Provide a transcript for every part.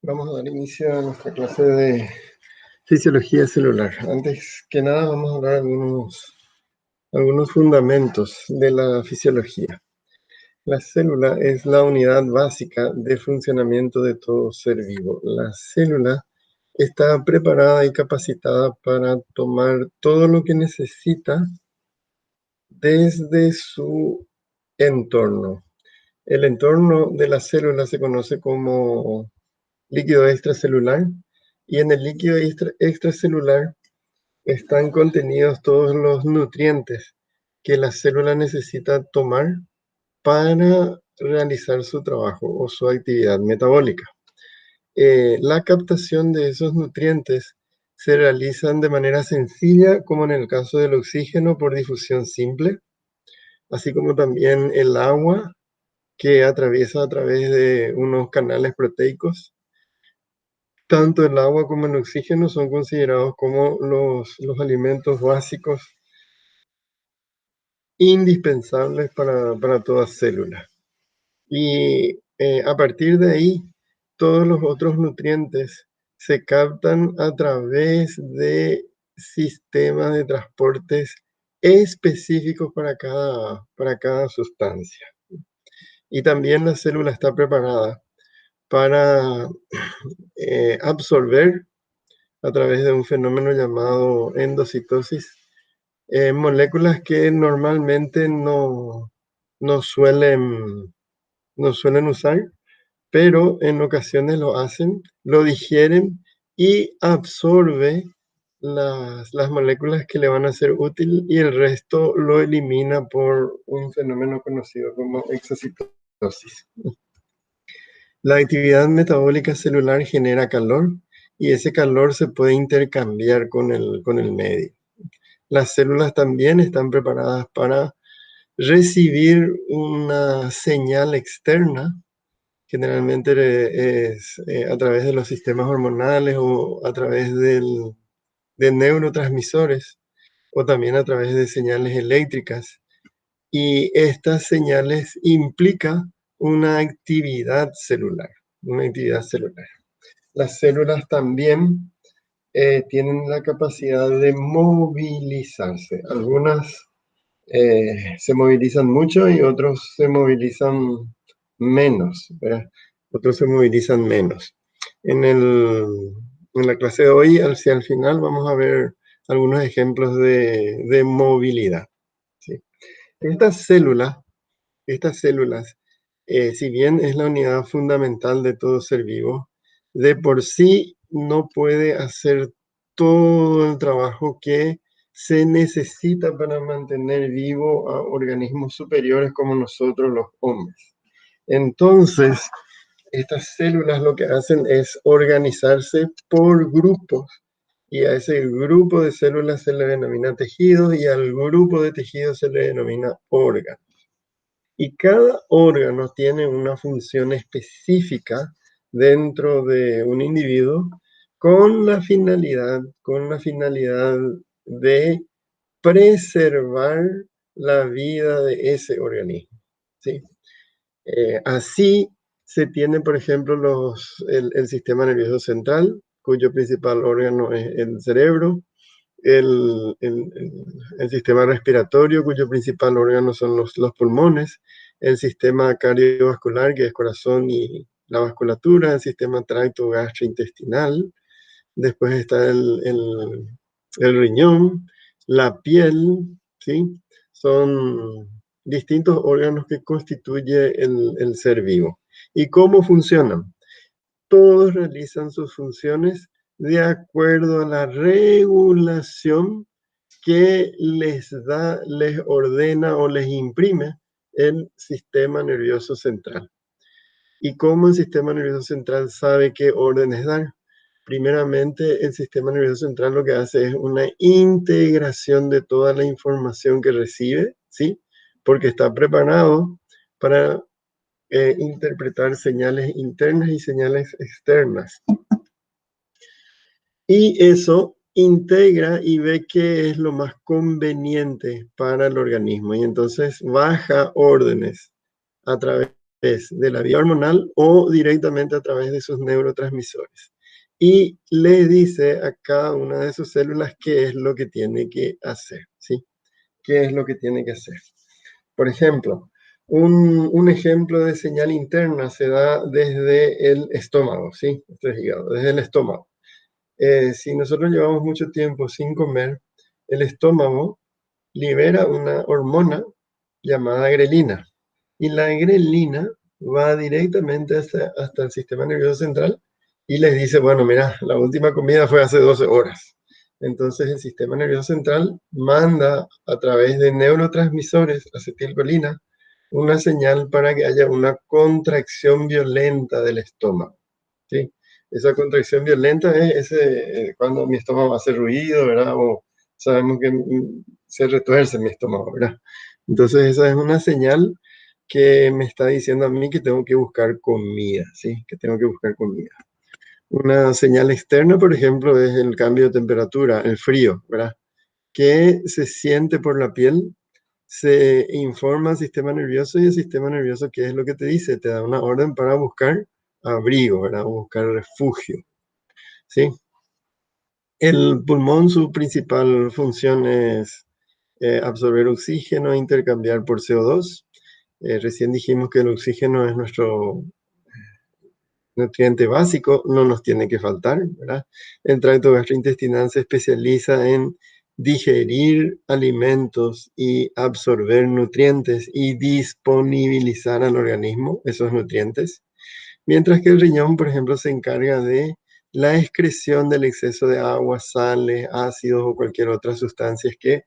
Vamos a dar inicio a nuestra clase de fisiología celular. Antes que nada vamos a hablar algunos fundamentos de la fisiología. La célula es la unidad básica de funcionamiento de todo ser vivo. La célula está preparada y capacitada para tomar todo lo que necesita desde su entorno. El entorno de la célula se conoce como líquido extracelular, y en el líquido extracelular están contenidos todos los nutrientes que la célula necesita tomar para realizar su trabajo o su actividad metabólica. La captación de esos nutrientes se realizan de manera sencilla, como en el caso del oxígeno por difusión simple, así como también el agua que atraviesa a través de unos canales proteicos. Tanto el agua como el oxígeno son considerados como los alimentos básicos indispensables para toda célula. Y a partir de ahí, todos los otros nutrientes se captan a través de sistemas de transportes específicos para cada sustancia. Y también la célula está preparada para absorber a través de un fenómeno llamado endocitosis, moléculas que normalmente no suelen usar, pero en ocasiones lo hacen, lo digieren y absorbe las moléculas que le van a ser útil, y el resto lo elimina por un fenómeno conocido como exocitosis. La actividad metabólica celular genera calor, y ese calor se puede intercambiar con el medio. Las células también están preparadas para recibir una señal externa, generalmente es a través de los sistemas hormonales o a través de neurotransmisores, o también a través de señales eléctricas. Y estas señales implican una actividad celular, Las células también tienen la capacidad de movilizarse. Algunas se movilizan mucho y otros se movilizan menos, ¿verdad? Otros se movilizan menos. En la clase de hoy, hacia el final, vamos a ver algunos ejemplos de movilidad, ¿sí? Estas células, si bien es la unidad fundamental de todo ser vivo, de por sí no puede hacer todo el trabajo que se necesita para mantener vivo a organismos superiores como nosotros los hombres. Entonces, estas células lo que hacen es organizarse por grupos, y a ese grupo de células se le denomina tejidos, y al grupo de tejidos se le denomina órgano. Y cada órgano tiene una función específica dentro de un individuo con la finalidad de preservar la vida de ese organismo, ¿sí? Así se tiene, por ejemplo, el sistema nervioso central, cuyo principal órgano es el cerebro, el sistema respiratorio, cuyo principal órgano son los pulmones, el sistema cardiovascular, que es corazón y la vasculatura, el sistema tracto gastrointestinal, después está el riñón, la piel, ¿sí? Son distintos órganos que constituye el ser vivo. ¿Y cómo funcionan? Todos realizan sus funciones de acuerdo a la regulación que les ordena o les imprime el sistema nervioso central. ¿Y cómo el sistema nervioso central sabe qué órdenes dar? Primeramente, el sistema nervioso central lo que hace es una integración de toda la información que recibe, ¿sí? Porque está preparado para interpretar señales internas y señales externas. Y eso integra y ve qué es lo más conveniente para el organismo. Y entonces baja órdenes a través de la vía hormonal o directamente a través de sus neurotransmisores. Y le dice a cada una de sus células qué es lo que tiene que hacer, ¿sí? ¿Qué es lo que tiene que hacer? Por ejemplo, un ejemplo de señal interna se da desde el estómago, ¿sí? Esto es hígado, desde el estómago. Si nosotros llevamos mucho tiempo sin comer, el estómago libera una hormona llamada grelina. Y la grelina va directamente hasta el sistema nervioso central y les dice, bueno, mira, la última comida fue hace 12 horas. Entonces el sistema nervioso central manda a través de neurotransmisores, acetilcolina, una señal para que haya una contracción violenta del estómago, ¿sí? Esa contracción violenta es cuando mi estómago hace ruido, ¿verdad? O sabemos que se retuerce mi estómago, ¿verdad? Entonces esa es una señal que me está diciendo a mí que tengo que buscar comida, ¿sí? Que tengo que buscar comida. Una señal externa, por ejemplo, es el cambio de temperatura, el frío, ¿verdad? Que se siente por la piel, se informa al sistema nervioso y el sistema nervioso, ¿qué es lo que te dice? Te da una orden para buscar abrigo, ¿verdad? O buscar refugio, ¿sí? El pulmón, su principal función es absorber oxígeno e intercambiar por CO2. Recién dijimos que el oxígeno es nuestro nutriente básico, no nos tiene que faltar, ¿verdad? El tracto gastrointestinal se especializa en digerir alimentos y absorber nutrientes y disponibilizar al organismo esos nutrientes, mientras que el riñón, por ejemplo, se encarga de la excreción del exceso de agua, sales, ácidos o cualquier otra sustancia que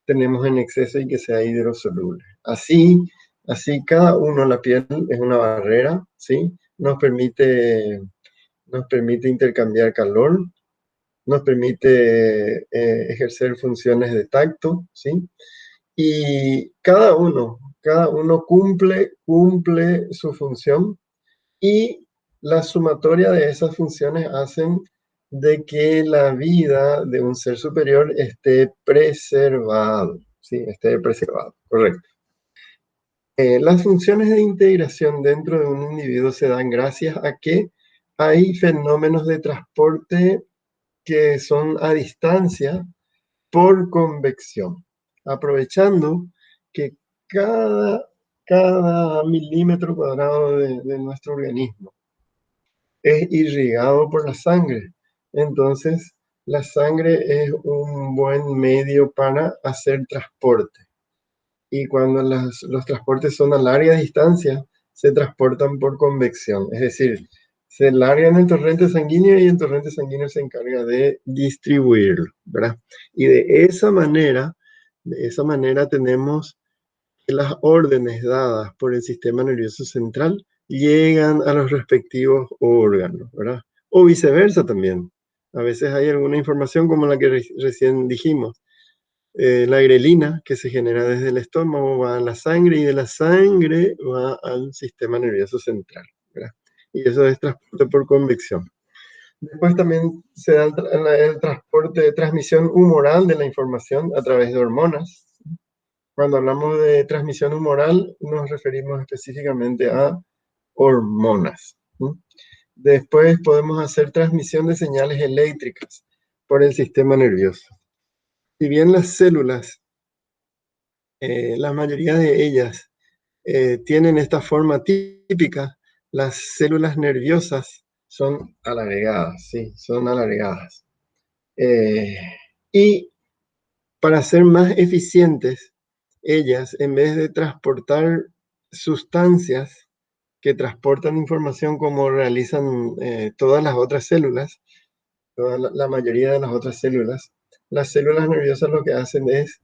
tenemos en exceso y que sea hidrosoluble. Así cada uno, la piel es una barrera, ¿sí? Nos permite intercambiar calor, nos permite ejercer funciones de tacto, ¿sí? Y cada uno cumple su función y la sumatoria de esas funciones hacen de que la vida de un ser superior esté preservado, ¿sí? Esté preservado, correcto. Las funciones de integración dentro de un individuo se dan gracias a que hay fenómenos de transporte que son a distancia por convección, aprovechando que cada, cada milímetro cuadrado de nuestro organismo es irrigado por la sangre. Entonces, la sangre es un buen medio para hacer transporte. Y cuando los transportes son a larga distancia, se transportan por convección. Es decir, se largan en el torrente sanguíneo y el torrente sanguíneo se encarga de distribuirlo, ¿verdad? Y de esa manera tenemos que las órdenes dadas por el sistema nervioso central llegan a los respectivos órganos, ¿verdad? O viceversa también. A veces hay alguna información como la que recién dijimos. La grelina que se genera desde el estómago va a la sangre y de la sangre va al sistema nervioso central, ¿verdad? Y eso es transporte por convección. Después también se da el transporte de transmisión humoral de la información a través de hormonas. Cuando hablamos de transmisión humoral, nos referimos específicamente a hormonas, ¿sí? Después podemos hacer transmisión de señales eléctricas por el sistema nervioso. Si bien las células, la mayoría de ellas, tienen esta forma típica, las células nerviosas son alargadas, ¿sí? Son alargadas. Eh, y para ser más eficientes, ellas, en vez de transportar sustancias que transportan información como realizan todas las otras células, toda la mayoría de las otras células, las células nerviosas lo que hacen es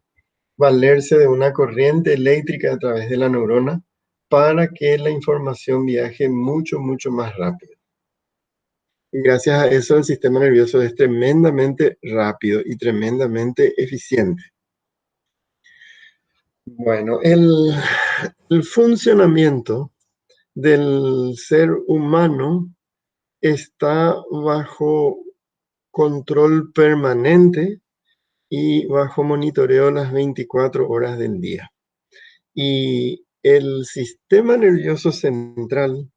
valerse de una corriente eléctrica a través de la neurona para que la información viaje mucho, mucho más rápido. Y gracias a eso el sistema nervioso es tremendamente rápido y tremendamente eficiente. Bueno, el funcionamiento del ser humano está bajo control permanente y bajo monitoreo las 24 horas del día. Y El sistema nervioso central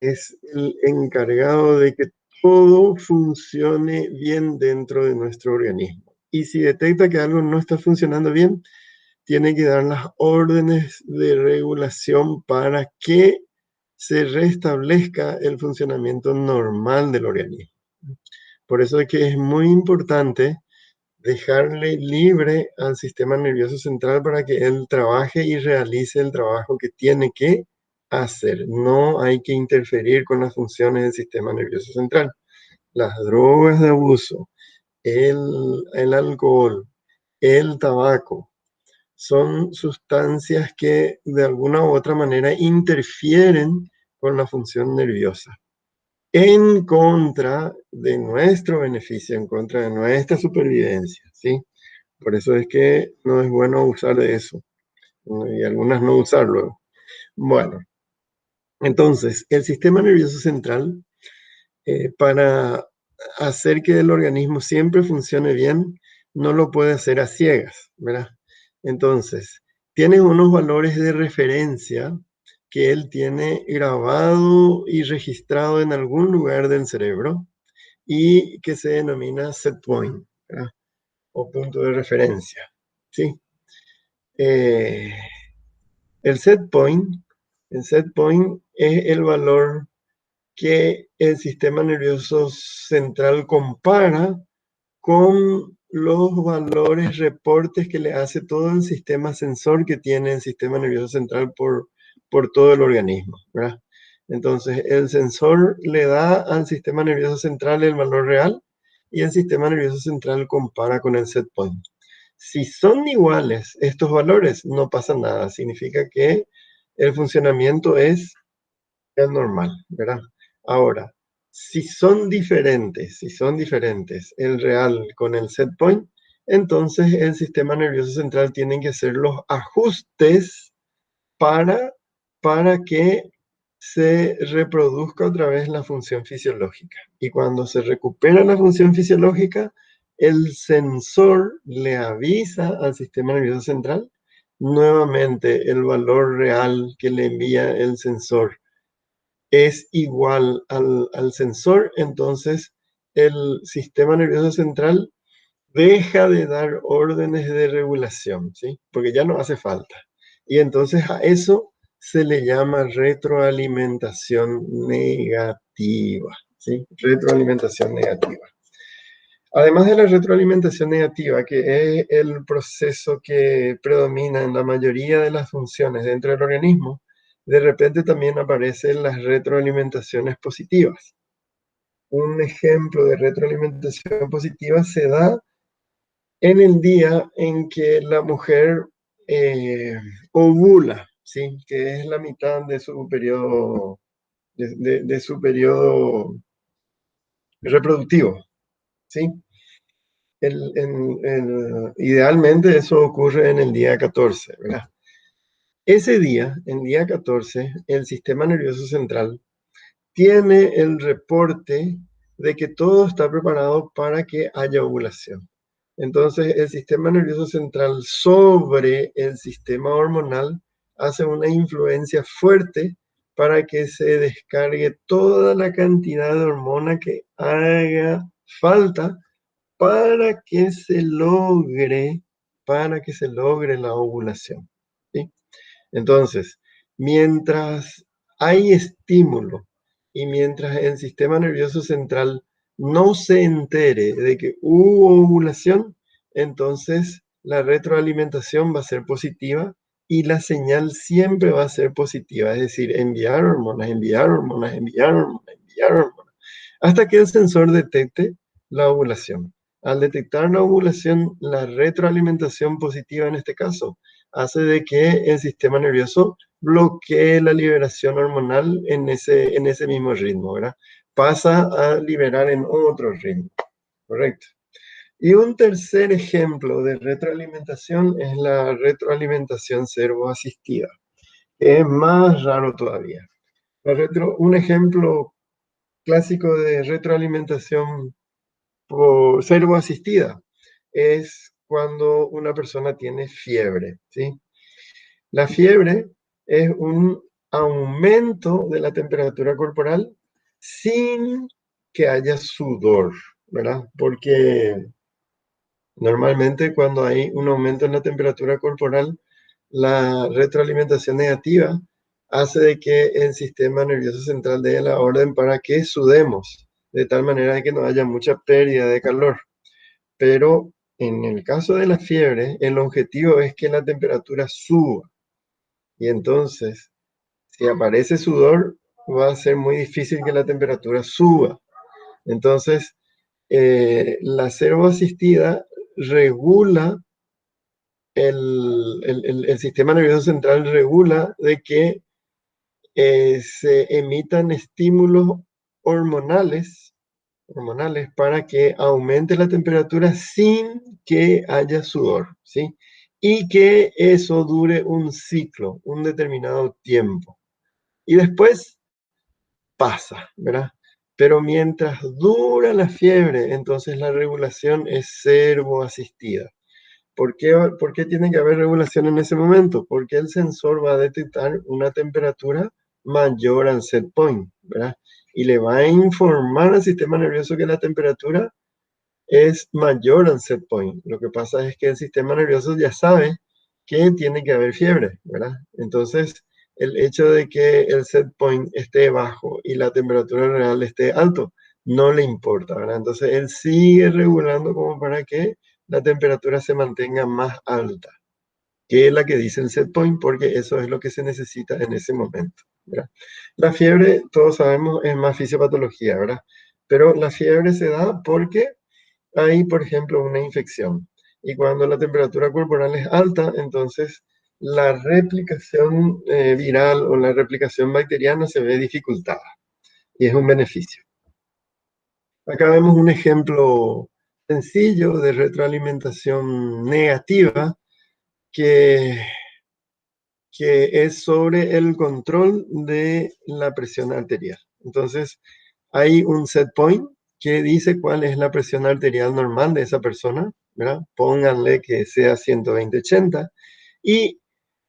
es el encargado de que todo funcione bien dentro de nuestro organismo. Y si detecta que algo no está funcionando bien, tiene que dar las órdenes de regulación para que se restablezca el funcionamiento normal del organismo. Por eso es que es muy importante dejarle libre al sistema nervioso central para que él trabaje y realice el trabajo que tiene que hacer. No hay que interferir con las funciones del sistema nervioso central. Las drogas de abuso, el, el alcohol, el tabaco, son sustancias que de alguna u otra manera interfieren con la función nerviosa en contra de nuestro beneficio, en contra de nuestra supervivencia, ¿sí? Por eso es que no es bueno abusar de eso, ¿no? Y algunas no usarlo. Bueno, entonces, el sistema nervioso central, para hacer que el organismo siempre funcione bien, no lo puede hacer a ciegas, ¿verdad? Entonces, tiene unos valores de referencia que él tiene grabado y registrado en algún lugar del cerebro y que se denomina set point, ¿verdad? O punto de referencia, ¿sí? Eh, el set point, el set point es el valor que el sistema nervioso central compara con los valores, reportes que le hace todo el sistema sensor que tiene el sistema nervioso central por todo el organismo, ¿verdad? Entonces, el sensor le da al sistema nervioso central el valor real y el sistema nervioso central compara con el set point. Si son iguales estos valores, no pasa nada. Significa que el funcionamiento es el normal, ¿verdad? Ahora, si son diferentes el real con el set point, entonces el sistema nervioso central tiene que hacer los ajustes para, para que se reproduzca otra vez la función fisiológica. Y cuando se recupera la función fisiológica, el sensor le avisa al sistema nervioso central nuevamente el valor real que le envía el sensor es igual al sensor, entonces el sistema nervioso central deja de dar órdenes de regulación, ¿sí? Porque ya no hace falta. Y entonces a eso se le llama retroalimentación negativa, ¿sí? Retroalimentación negativa. Además de la retroalimentación negativa, que es el proceso que predomina en la mayoría de las funciones dentro del organismo, de repente también aparecen las retroalimentaciones positivas. Un ejemplo de retroalimentación positiva se da en el día en que la mujer eh, ovula, ¿sí? Que es la mitad de su periodo, de su periodo reproductivo, ¿sí? Idealmente eso ocurre en el día 14, ¿verdad? Ese día, en día 14, el sistema nervioso central tiene el reporte de que todo está preparado para que haya ovulación. Entonces, el sistema nervioso central sobre el sistema hormonal hace una influencia fuerte para que se descargue toda la cantidad de hormona que haga falta para que se logre, para que se logre la ovulación, ¿sí? Entonces, mientras hay estímulo y mientras el sistema nervioso central no se entere de que hubo ovulación, entonces la retroalimentación va a ser positiva y la señal siempre va a ser positiva, es decir, enviar hormonas, enviar hormonas, enviar hormonas, enviar hormonas, hasta que el sensor detecte la ovulación. Al detectar la ovulación, la retroalimentación positiva en este caso hace de que el sistema nervioso bloquee la liberación hormonal en ese mismo ritmo, ¿verdad? Pasa a liberar en otro ritmo, ¿correcto? Y un tercer ejemplo de retroalimentación es la retroalimentación servoasistida, que es más raro todavía. Un ejemplo clásico de retroalimentación por servoasistida es cuando una persona tiene fiebre, ¿sí? La fiebre es un aumento de la temperatura corporal sin que haya sudor, ¿verdad? Porque normalmente cuando hay un aumento en la temperatura corporal, la retroalimentación negativa hace de que el sistema nervioso central dé la orden para que sudemos, de tal manera de que no haya mucha pérdida de calor. Pero en el caso de la fiebre, el objetivo es que la temperatura suba. Y entonces, si aparece sudor, va a ser muy difícil que la temperatura suba. Entonces, la asistida regula el sistema nervioso central, regula de que se emitan estímulos hormonales, hormonales para que aumente la temperatura sin que haya sudor, ¿sí? Y que eso dure un ciclo, un determinado tiempo. Y después pasa, ¿verdad? Pero mientras dura la fiebre, entonces la regulación es servoasistida. ¿Por qué tiene que haber regulación en ese momento? Porque el sensor va a detectar una temperatura mayor al set point, ¿verdad? Y le va a informar al sistema nervioso que la temperatura es mayor al set point. Lo que pasa es que el sistema nervioso ya sabe que tiene que haber fiebre, ¿verdad? Entonces, el hecho de que el set point esté bajo y la temperatura real esté alto, no le importa, ¿verdad? Entonces, él sigue regulando como para que la temperatura se mantenga más alta que la que dice el set point, porque eso es lo que se necesita en ese momento, ¿verdad? La fiebre, todos sabemos, es más fisiopatología, ¿verdad? Pero la fiebre se da porque hay, por ejemplo, una infección. Y cuando la temperatura corporal es alta, entonces la replicación viral o la replicación bacteriana se ve dificultada y es un beneficio. Acá vemos un ejemplo sencillo de retroalimentación negativa que, que es sobre el control de la presión arterial. Entonces, hay un set point que dice cuál es la presión arterial normal de esa persona, ¿verdad? Pónganle que sea 120/80. Y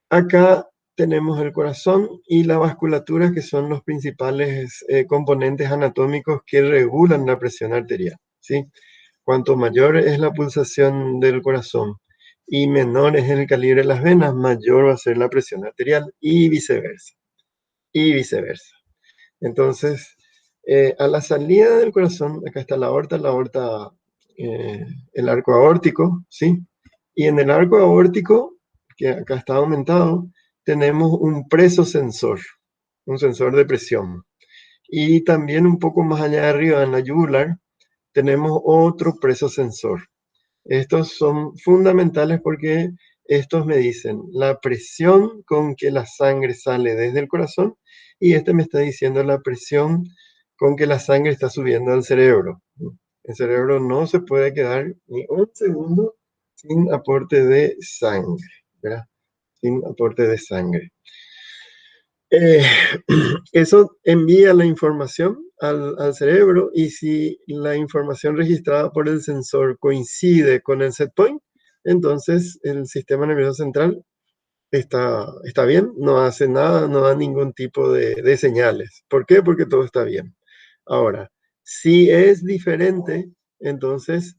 acá tenemos el corazón y la vasculatura, que son los principales componentes anatómicos que regulan la presión arterial, ¿sí? Cuanto mayor es la pulsación del corazón y menor es el calibre de las venas, mayor va a ser la presión arterial y viceversa. Y viceversa. Entonces, a la salida del corazón, acá está la aorta, el arco aórtico, ¿sí? Y en el arco aórtico, que acá está aumentado, tenemos un presosensor, un sensor de presión. Y también un poco más allá de arriba, en la yugular, tenemos otro presosensor. Estos son fundamentales porque estos me dicen la presión con que la sangre sale desde el corazón y este me está diciendo la presión con que la sangre está subiendo al cerebro. El cerebro no se puede quedar ni un segundo sin aporte de sangre, ¿verdad? Sin aporte de sangre. Eh, Eso envía la información al cerebro y si la información registrada por el sensor coincide con el set point, entonces el sistema nervioso central está bien, no hace nada, no da ningún tipo de señales. ¿Por qué? Porque todo está bien. Ahora, si es diferente, entonces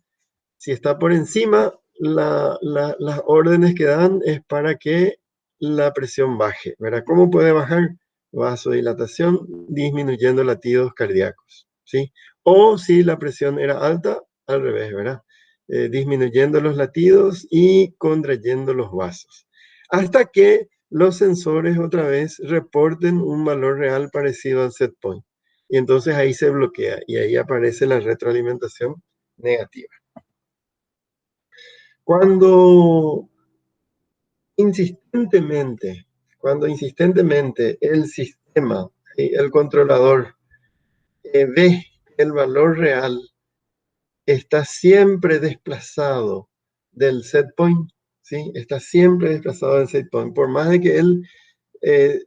si está por encima, las órdenes que dan es para que la presión baje, ¿verdad? ¿Cómo puede bajar? Vasodilatación, disminuyendo latidos cardíacos, ¿sí? O si la presión era alta, al revés, ¿verdad? Disminuyendo los latidos y contrayendo los vasos. Hasta que los sensores otra vez reporten un valor real parecido al set point. Y entonces ahí se bloquea y ahí aparece la retroalimentación negativa. Cuando insistentemente, cuando insistentemente el sistema, el controlador, ve que el valor real está siempre desplazado del set point, ¿sí? Está siempre desplazado del set point, por más de que él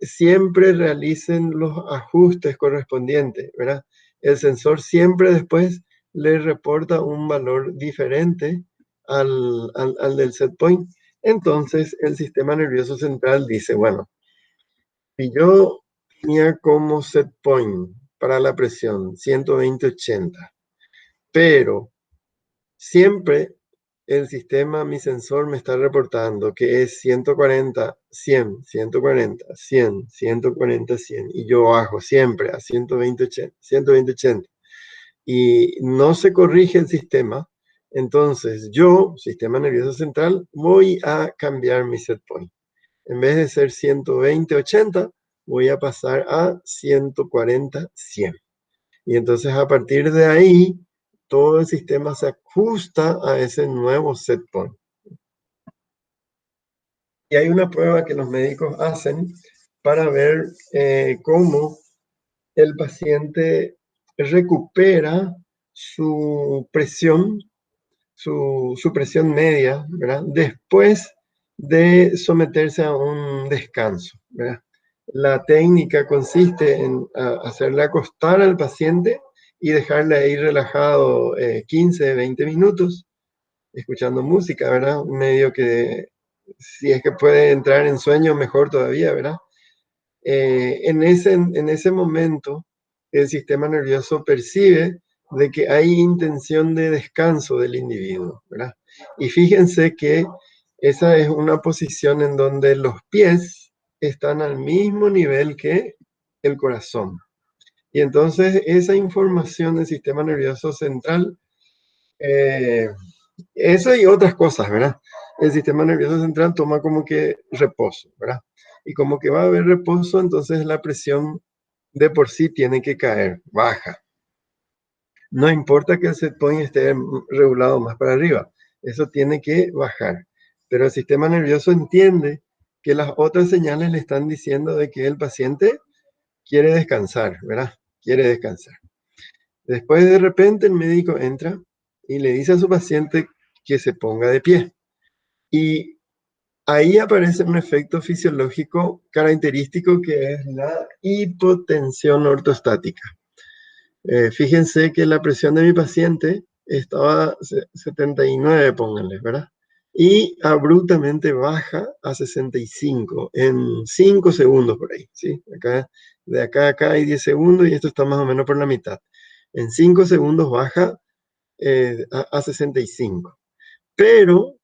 siempre realicen los ajustes correspondientes, ¿verdad? El sensor siempre después le reporta un valor diferente al del set point. Entonces el sistema nervioso central dice, bueno, Y yo tenía como set point para la presión 120/80, pero siempre el sistema, mi sensor me está reportando que es 140, 100, 140, 100, 140, 100, y yo bajo siempre a 120, 80, 120, 80, y no se corrige el sistema. Entonces yo, sistema nervioso central, voy a cambiar mi set point. En vez de ser 120, 80, voy a pasar a 140, 100. Y entonces a partir de ahí, todo el sistema se ajusta a ese nuevo set point. Y hay una prueba que los médicos hacen para ver cómo el paciente recupera su presión, su presión media, ¿verdad? Después de someterse a un descanso, ¿verdad? La técnica consiste en hacerle acostar al paciente y dejarle ahí relajado 15, 20 minutos, escuchando música, ¿verdad? Medio que si es que puede entrar en sueño, mejor todavía, ¿verdad? En ese momento, el sistema nervioso percibe de que hay intención de descanso del individuo, ¿verdad? Y fíjense que esa es una posición en donde los pies están al mismo nivel que el corazón. Y entonces esa información del sistema nervioso central, eh, eso y otras cosas, ¿verdad? El sistema nervioso central toma como que reposo, ¿verdad? Y como que va a haber reposo, entonces la presión de por sí tiene que caer, baja. No importa que el set point esté regulado más para arriba, eso tiene que bajar. Pero el sistema nervioso entiende que las otras señales le están diciendo de que el paciente quiere descansar, ¿verdad? Quiere descansar. Después de repente el médico entra y le dice a su paciente que se ponga de pie. Y ahí aparece un efecto fisiológico característico que es la hipotensión ortostática. Fíjense que la presión de mi paciente estaba 79, pónganle, ¿verdad? Y abruptamente baja a 65 en 5 segundos por ahí, ¿sí? Acá, de acá a acá hay 10 segundos y esto está más o menos por la mitad. En 5 segundos baja a 65. Pero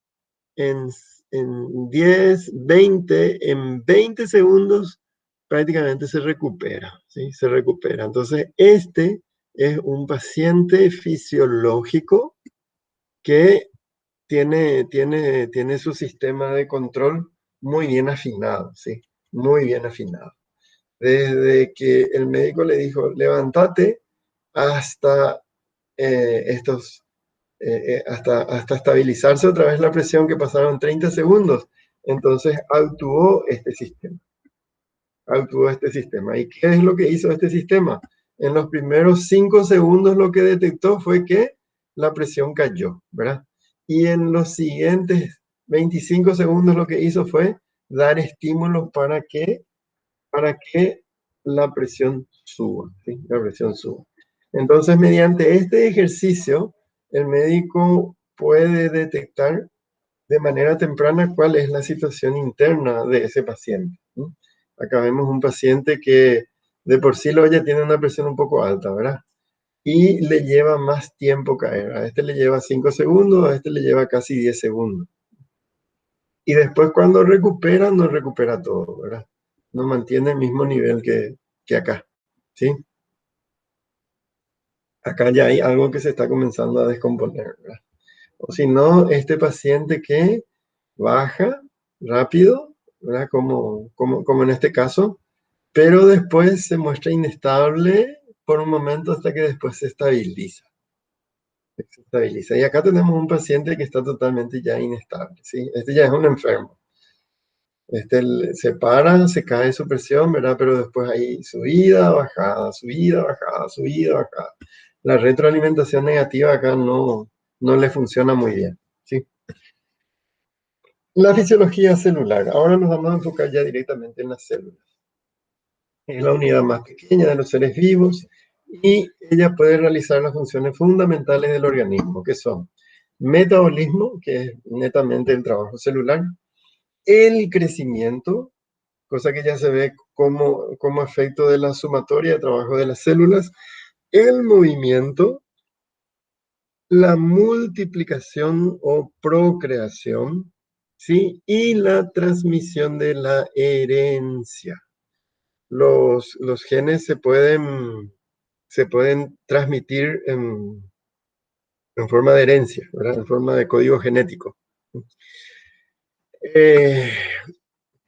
en, en 10, 20, en 20 segundos prácticamente se recupera, ¿sí? Se recupera. Entonces, este es un paciente fisiológico que tiene su sistema de control muy bien afinado, ¿sí? Muy bien afinado. Desde que el médico le dijo, levántate, hasta hasta estabilizarse otra vez la presión, que pasaron 30 segundos. Entonces actuó este sistema. Actuó este sistema. ¿Y qué es lo que hizo este sistema? En los primeros 5 segundos lo que detectó fue que la presión cayó, ¿verdad? Y en los siguientes 25 segundos lo que hizo fue dar estímulos para que la presión suba, ¿sí? La presión suba. Entonces, mediante este ejercicio, el médico puede detectar de manera temprana cuál es la situación interna de ese paciente, ¿no? Acá vemos un paciente que de por sí lo ya tiene una presión un poco alta, ¿verdad? Y le lleva más tiempo caer. A este le lleva 5 segundos, a este le lleva casi 10 segundos. Y después cuando recupera, no recupera todo, ¿verdad? No mantiene el mismo nivel que acá, ¿sí? Acá ya hay algo que se está comenzando a descomponer, ¿verdad? O si no, este paciente que baja rápido, ¿verdad? Como en este caso, pero después se muestra inestable por un momento hasta que después se estabiliza. Se estabiliza. Y acá tenemos un paciente que está totalmente ya inestable, ¿sí? Este ya es un enfermo. Se para, se cae su presión, ¿verdad? Pero después hay subida, bajada, subida, bajada, subida, bajada. La retroalimentación negativa acá no le funciona muy bien, ¿sí? La fisiología celular. Ahora nos vamos a enfocar ya directamente en las células. Es la unidad más pequeña de los seres vivos y ella puede realizar las funciones fundamentales del organismo, que son metabolismo, que es netamente el trabajo celular, el crecimiento, cosa que ya se ve como efecto de la sumatoria de trabajo de las células, el movimiento, la multiplicación o procreación, ¿sí? Y la transmisión de la herencia. Los genes se pueden transmitir en forma de herencia, ¿verdad? En forma de código genético. Eh,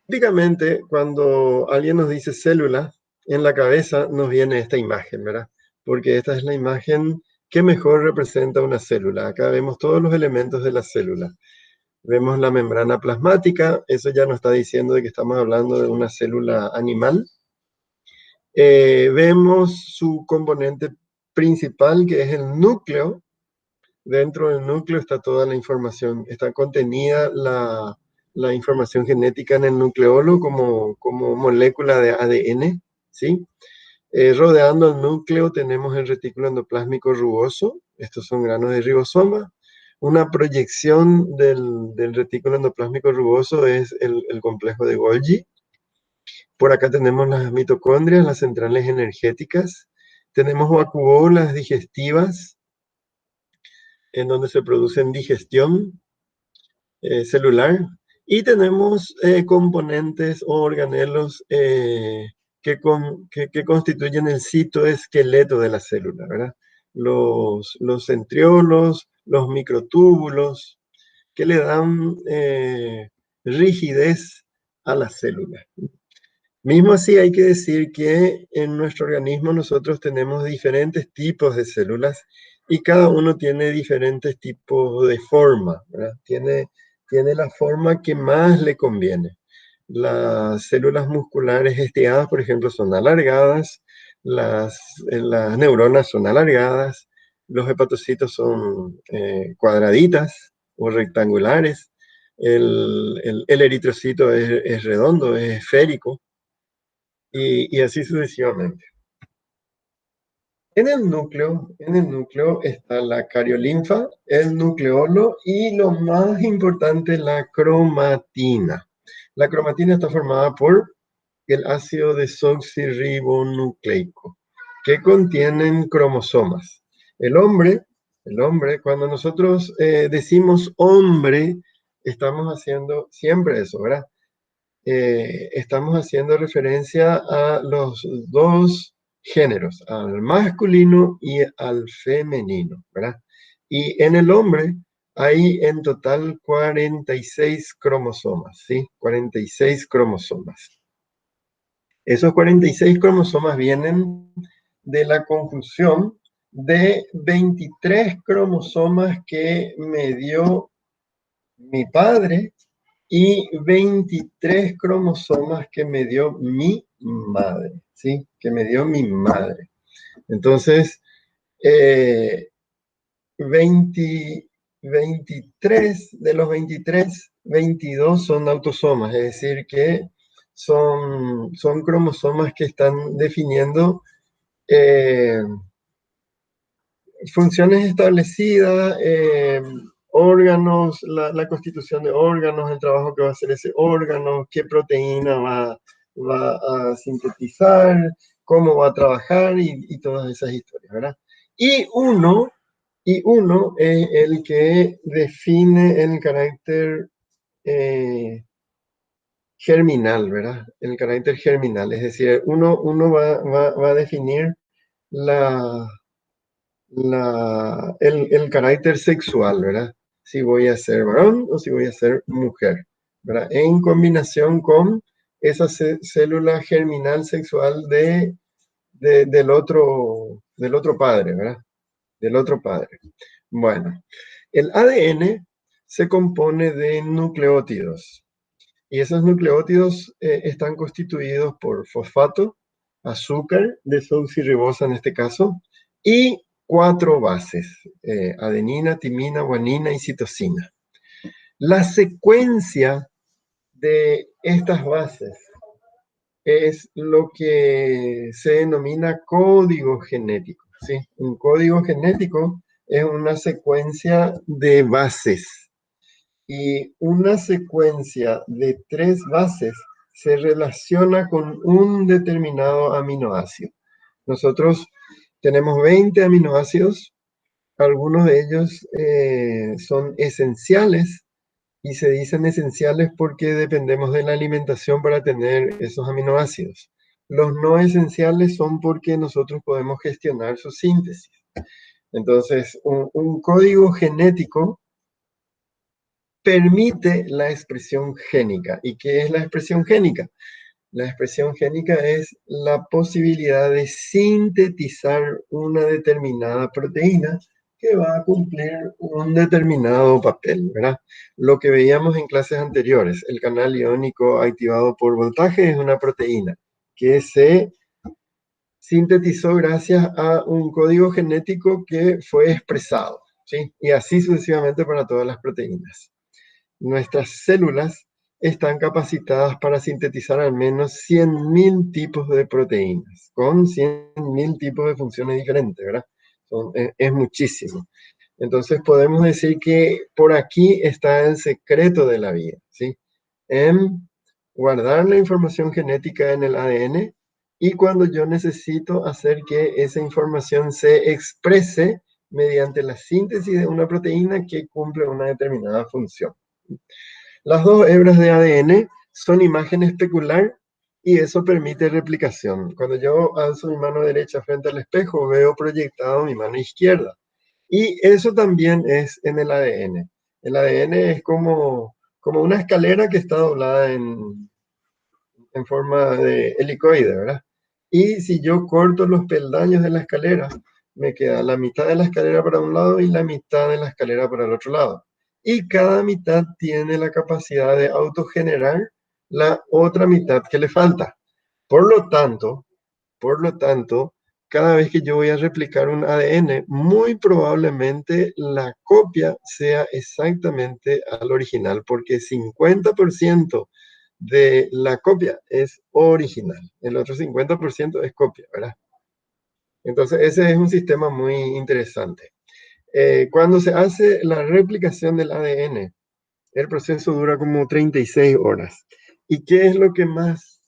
Típicamente, cuando alguien nos dice célula, en la cabeza nos viene esta imagen, ¿verdad? Porque esta es la imagen que mejor representa una célula. Acá vemos todos los elementos de la célula. Vemos la membrana plasmática, eso ya nos está diciendo de que estamos hablando de una célula animal. Vemos su componente principal, que es el núcleo. Dentro del núcleo está toda la información, está contenida la información genética en el nucleolo como molécula de ADN, ¿sí? Rodeando el núcleo tenemos el retículo endoplásmico rugoso, estos son granos de ribosoma. Una proyección del retículo endoplásmico rugoso es el complejo de Golgi. Por acá tenemos las mitocondrias, las centrales energéticas. Tenemos vacuolas digestivas, en donde se producen digestión celular. Y tenemos componentes o organelos que constituyen el citoesqueleto de la célula, ¿verdad? Los centriolos, los microtúbulos, que le dan rigidez a la célula. Mismo así, hay que decir que en nuestro organismo nosotros tenemos diferentes tipos de células y cada uno tiene diferentes tipos de forma, ¿verdad? Tiene la forma que más le conviene. Las células musculares estriadas, por ejemplo, son alargadas, las neuronas son alargadas, los hepatocitos son cuadraditas o rectangulares, el eritrocito es redondo, es esférico y así sucesivamente. En el núcleo está la cariolinfa, el nucleolo y lo más importante, la cromatina. La cromatina está formada por el ácido desoxirribonucleico, que contienen cromosomas. El hombre, cuando nosotros decimos hombre, estamos haciendo siempre eso, ¿verdad? Estamos haciendo referencia a los dos géneros, al masculino y al femenino, ¿verdad? Y en el hombre hay en total 46 cromosomas, ¿sí? 46 cromosomas. Esos 46 cromosomas vienen de la conjunción de 23 cromosomas que me dio mi padre y 23 cromosomas que me dio mi madre, ¿sí? Que me dio mi madre. Entonces, eh, 20 23 de los 23, 22 son autosomas, es decir, que son cromosomas que están definiendo eh, funciones establecidas, órganos, la constitución de órganos, el trabajo que va a hacer ese órgano, qué proteína va a sintetizar, cómo va a trabajar y todas esas historias, ¿verdad? Y uno es el que define el carácter germinal, ¿verdad? El carácter germinal, es decir, uno va a definir la el carácter sexual, ¿verdad? Si voy a ser varón o si voy a ser mujer, ¿verdad? En combinación con esa célula germinal sexual del otro padre, ¿verdad? Del otro padre. Bueno, el ADN se compone de nucleótidos y esos nucleótidos están constituidos por fosfato, azúcar, desoxirribosa en este caso, y 4 bases, adenina, timina, guanina y citosina. La secuencia de estas bases es lo que se denomina código genético, ¿sí? Un código genético es una secuencia de bases y una secuencia de 3 bases se relaciona con un determinado aminoácido. Nosotros tenemos 20 aminoácidos, algunos de ellos son esenciales y se dicen esenciales porque dependemos de la alimentación para tener esos aminoácidos. Los no esenciales son porque nosotros podemos gestionar su síntesis. Entonces, un código genético permite la expresión génica. ¿Y qué es la expresión génica? La expresión génica es la posibilidad de sintetizar una determinada proteína que va a cumplir un determinado papel, ¿verdad? Lo que veíamos en clases anteriores, el canal iónico activado por voltaje es una proteína que se sintetizó gracias a un código genético que fue expresado, ¿sí? Y así sucesivamente para todas las proteínas. Nuestras células están capacitadas para sintetizar al menos 100.000 tipos de proteínas, con 100.000 tipos de funciones diferentes, ¿verdad? Es muchísimo. Entonces podemos decir que por aquí está el secreto de la vida, ¿sí? En guardar la información genética en el ADN y cuando yo necesito hacer que esa información se exprese mediante la síntesis de una proteína que cumple una determinada función. Las dos hebras de ADN son imagen especular y eso permite replicación. Cuando yo alzo mi mano derecha frente al espejo, veo proyectado mi mano izquierda. Y eso también es en el ADN. El ADN es como una escalera que está doblada en forma de helicoide, ¿verdad? Y si yo corto los peldaños de la escalera, me queda la mitad de la escalera para un lado y la mitad de la escalera para el otro lado. Y cada mitad tiene la capacidad de autogenerar la otra mitad que le falta. Por lo tanto, por lo tanto, cada vez que yo voy a replicar un ADN, muy probablemente la copia sea exactamente al original, porque 50% de la copia es original, el otro 50% es copia, ¿verdad? Entonces, ese es un sistema muy interesante. Cuando se hace la replicación del ADN, el proceso dura como 36 horas. ¿Y qué es lo que más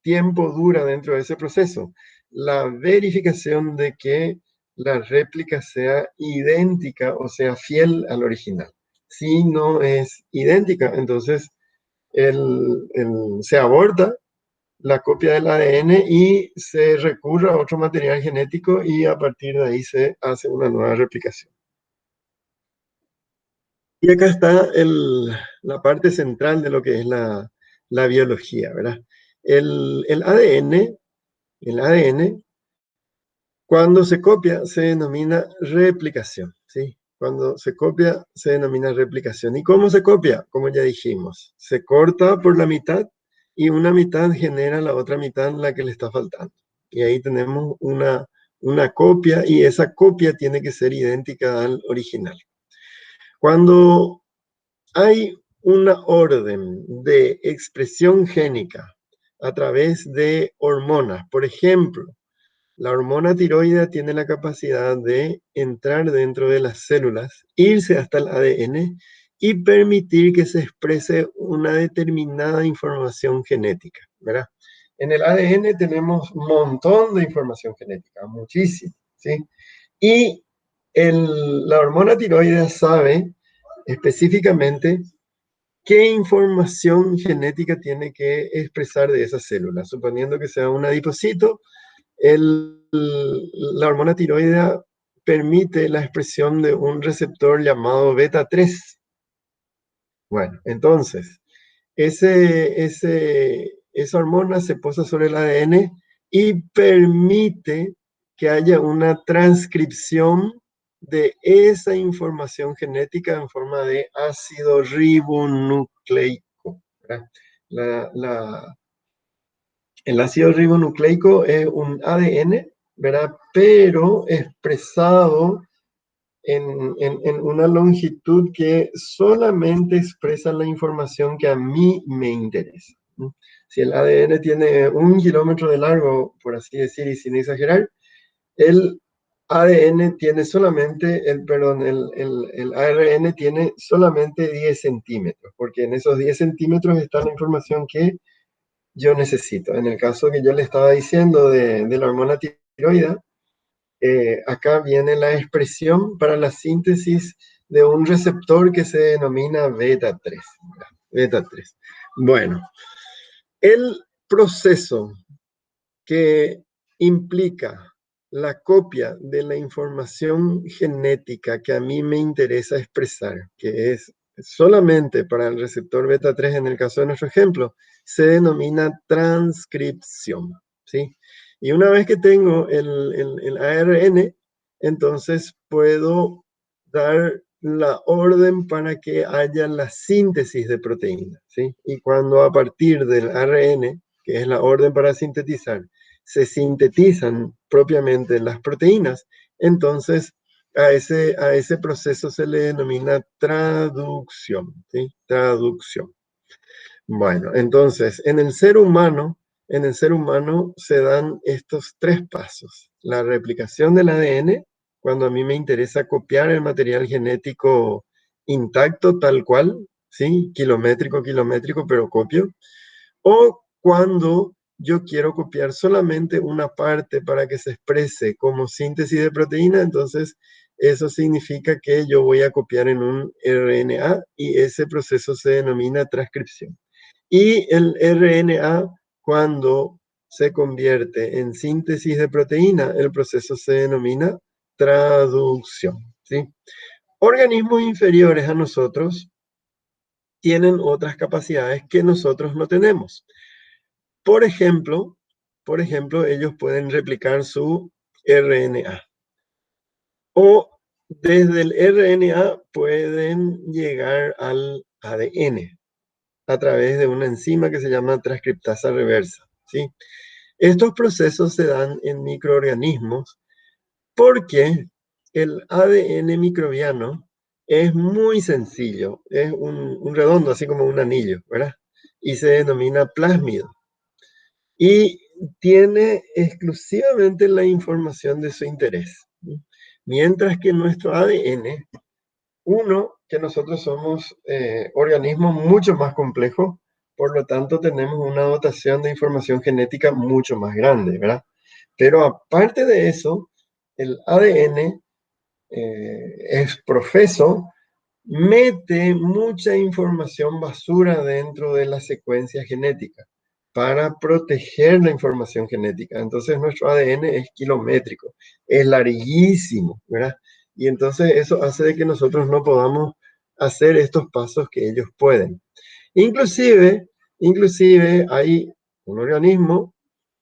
tiempo dura dentro de ese proceso? La verificación de que la réplica sea idéntica o sea fiel al original. Si no es idéntica, entonces se aborta la copia del ADN y se recurre a otro material genético y a partir de ahí se hace una nueva replicación. Y acá está la parte central de lo que es la biología, ¿verdad? El ADN, el ADN, cuando se copia, se denomina replicación, ¿sí? Cuando se copia, se denomina replicación. ¿Y cómo se copia? Como ya dijimos, se corta por la mitad y una mitad genera la otra mitad, la que le está faltando. Y ahí tenemos una copia y esa copia tiene que ser idéntica al original. Cuando hay una orden de expresión génica a través de hormonas, por ejemplo, la hormona tiroidea tiene la capacidad de entrar dentro de las células, irse hasta el ADN y permitir que se exprese una determinada información genética, ¿verdad? En el ADN tenemos un montón de información genética, muchísimo, ¿sí? Y la hormona tiroidea sabe específicamente qué información genética tiene que expresar de esas células, suponiendo que sea un adipocito. La hormona tiroidea permite la expresión de un receptor llamado beta 3. Bueno, entonces, esa hormona se posa sobre el ADN y permite que haya una transcripción de esa información genética en forma de ácido ribonucleico, ¿verdad? La, la, el ácido ribonucleico es un ADN, ¿verdad? Pero expresado en una longitud que solamente expresa la información que a mí me interesa. Si el ADN tiene 1 kilómetro de largo, por así decir, y sin exagerar, el ADN tiene solamente, el ARN tiene solamente 10 centímetros, porque en esos 10 centímetros está la información que yo necesito. En el caso que yo le estaba diciendo de la hormona tiroidea, acá viene la expresión para la síntesis de un receptor que se denomina beta 3. Beta 3. Bueno, el proceso que implica la copia de la información genética que a mí me interesa expresar, que es solamente para el receptor beta 3 en el caso de nuestro ejemplo, se denomina transcripción, ¿sí? Y una vez que tengo el ARN, entonces puedo dar la orden para que haya la síntesis de proteínas, ¿sí? Y cuando a partir del ARN, que es la orden para sintetizar, se sintetizan propiamente las proteínas, entonces a ese proceso se le denomina traducción, ¿sí? Traducción. Bueno, entonces, en el ser humano se dan estos tres pasos. La replicación del ADN, cuando a mí me interesa copiar el material genético intacto tal cual, ¿sí? Kilométrico, kilométrico, pero copio. O cuando yo quiero copiar solamente una parte para que se exprese como síntesis de proteína, entonces eso significa que yo voy a copiar en un RNA y ese proceso se denomina transcripción. Y el RNA, cuando se convierte en síntesis de proteína, el proceso se denomina traducción, ¿sí? Organismos inferiores a nosotros tienen otras capacidades que nosotros no tenemos. Por ejemplo, ellos pueden replicar su RNA. O desde el RNA pueden llegar al ADN a través de una enzima que se llama transcriptasa reversa, ¿sí? Estos procesos se dan en microorganismos porque el ADN microbiano es muy sencillo, es un redondo, así como un anillo, ¿verdad? Y se denomina plásmido. Y tiene exclusivamente la información de su interés. Mientras que nuestro ADN, que nosotros somos organismos mucho más complejos, por lo tanto tenemos una dotación de información genética mucho más grande, ¿verdad? Pero aparte de eso, el ADN es profeso, mete mucha información basura dentro de la secuencia genética para proteger la información genética. Entonces nuestro ADN es kilométrico, es larguísimo, ¿verdad? Y entonces eso hace de que nosotros no podamos hacer estos pasos que ellos pueden. Inclusive, inclusive hay un organismo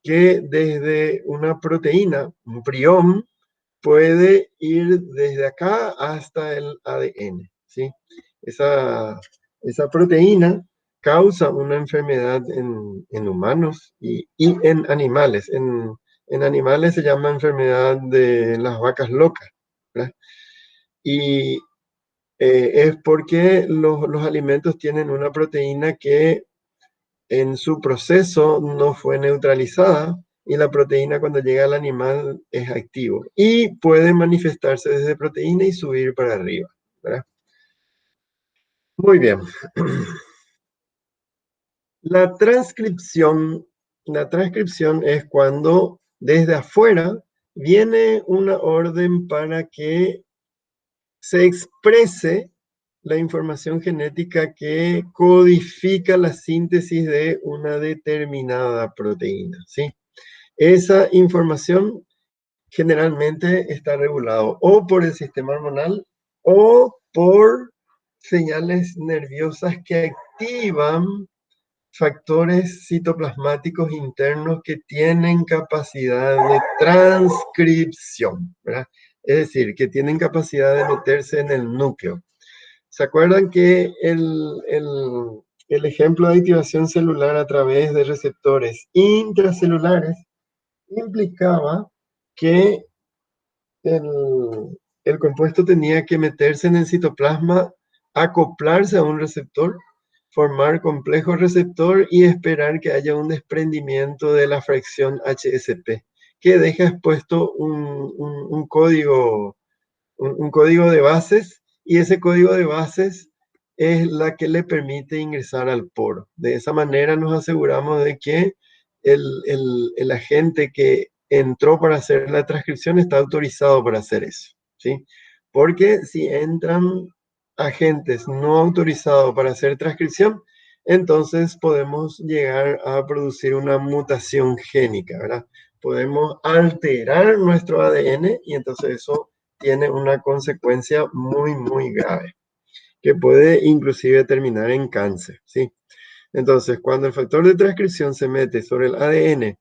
que desde una proteína, un prión, puede ir desde acá hasta el ADN, ¿sí? Esa, esa proteína causa una enfermedad en humanos y en animales. En animales se llama enfermedad de las vacas locas, ¿verdad? Y es porque los alimentos tienen una proteína que en su proceso no fue neutralizada y la proteína cuando llega al animal es activo y puede manifestarse desde proteína y subir para arriba, ¿verdad? Muy bien. La transcripción, la transcripción es cuando desde afuera viene una orden para que se exprese la información genética que codifica la síntesis de una determinada proteína, ¿sí? Esa información generalmente está regulado o por el sistema hormonal o por señales nerviosas que activan factores citoplasmáticos internos que tienen capacidad de transcripción, ¿verdad? Es decir, que tienen capacidad de meterse en el núcleo. ¿Se acuerdan que el ejemplo de activación celular a través de receptores intracelulares implicaba que el compuesto tenía que meterse en el citoplasma, acoplarse a un receptor, formar complejo receptor y esperar que haya un desprendimiento de la fracción HSP, que deja expuesto un código de bases, y ese código de bases es la que le permite ingresar al poro. De esa manera nos aseguramos de que el agente que entró para hacer la transcripción está autorizado para hacer eso, ¿sí? Porque si entran agentes no autorizados para hacer transcripción, entonces podemos llegar a producir una mutación génica, ¿verdad? Podemos alterar nuestro ADN y entonces eso tiene una consecuencia muy, muy grave, que puede inclusive terminar en cáncer, ¿sí? Entonces, cuando el factor de transcripción se mete sobre el ADN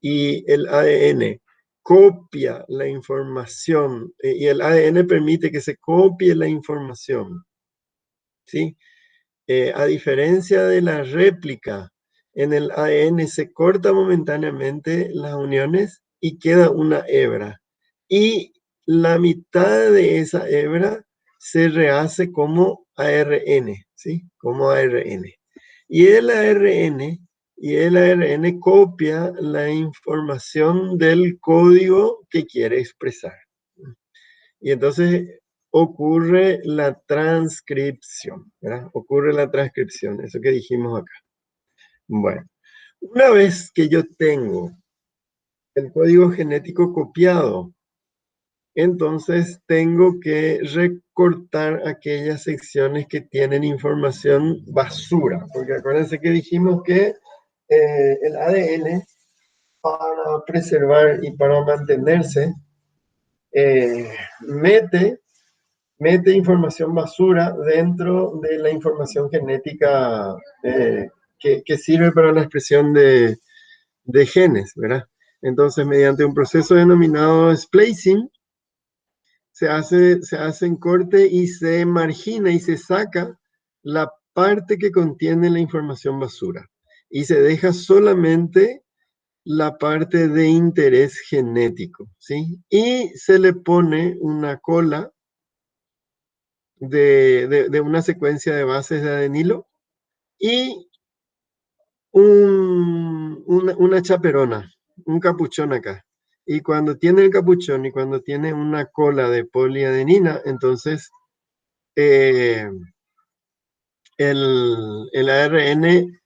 y el ADN copia la información, y el ADN permite que se copie la información, ¿sí? A diferencia de la réplica, en el ADN se corta momentáneamente las uniones y queda una hebra. Y la mitad de esa hebra se rehace como ARN, ¿sí? Como ARN. Y el ARN copia la información del código que quiere expresar. Y entonces ocurre la transcripción, ¿verdad? Ocurre la transcripción, eso que dijimos acá. Bueno, una vez que yo tengo el código genético copiado, entonces tengo que recortar aquellas secciones que tienen información basura, porque acuérdense que dijimos que el ADN, para preservar y para mantenerse, eh, mete información basura dentro de la información genética que sirve para la expresión de genes, ¿verdad? Entonces, mediante un proceso denominado splicing, se hace en corte y se margina y se saca la parte que contiene la información basura y se deja solamente la parte de interés genético, ¿sí? Y se le pone una cola de una secuencia de bases de adenilo y una chaperona, un capuchón acá. Y cuando tiene el capuchón y cuando tiene una cola de poliadenina, entonces eh, el ARN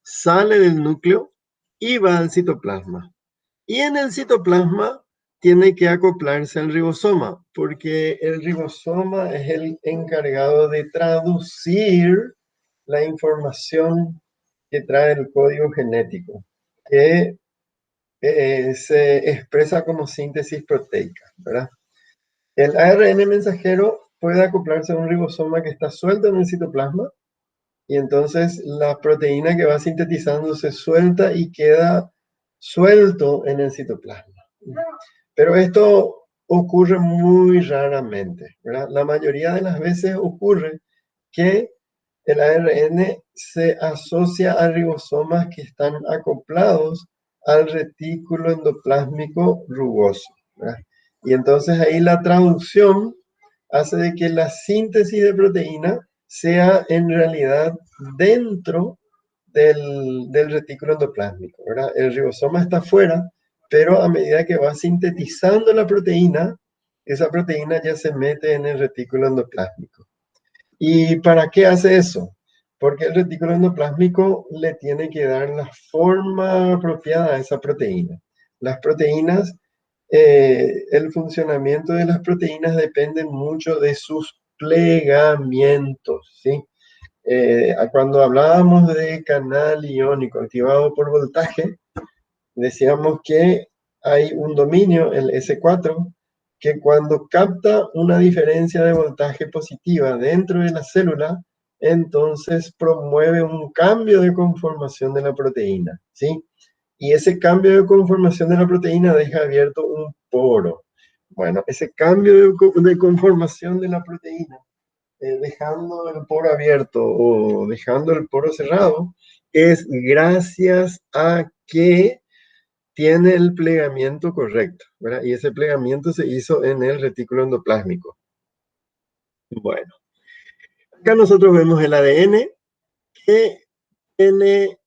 sale del núcleo y va al citoplasma. Y en el citoplasma tiene que acoplarse al ribosoma, porque el ribosoma es el encargado de traducir la información que trae el código genético, que se expresa como síntesis proteica, ¿verdad? El ARN mensajero puede acoplarse a un ribosoma que está suelto en el citoplasma y entonces la proteína que va sintetizando se suelta y queda suelto en el citoplasma. Pero esto ocurre muy raramente, ¿verdad? La mayoría de las veces ocurre que el ARN se asocia a ribosomas que están acoplados al retículo endoplásmico rugoso, ¿verdad? Y entonces ahí la traducción hace de que la síntesis de proteína sea en realidad dentro del retículo endoplásmico, ¿verdad? El ribosoma está fuera, pero a medida que va sintetizando la proteína, esa proteína ya se mete en el retículo endoplásmico. ¿Y para qué hace eso? Porque el retículo endoplásmico le tiene que dar la forma apropiada a esa proteína. Las proteínas, el funcionamiento de las proteínas depende mucho de sus plegamientos, ¿sí? Cuando hablábamos de canal iónico activado por voltaje, decíamos que hay un dominio, el S4, que cuando capta una diferencia de voltaje positiva dentro de la célula, entonces promueve un cambio de conformación de la proteína, ¿sí? Y ese cambio de conformación de la proteína deja abierto un poro. Bueno, ese cambio de conformación de la proteína, dejando el poro abierto o dejando el poro cerrado, es gracias a que tiene el plegamiento correcto, ¿verdad? Y ese plegamiento se hizo en el retículo endoplásmico. Bueno, acá nosotros vemos el ADN que tiene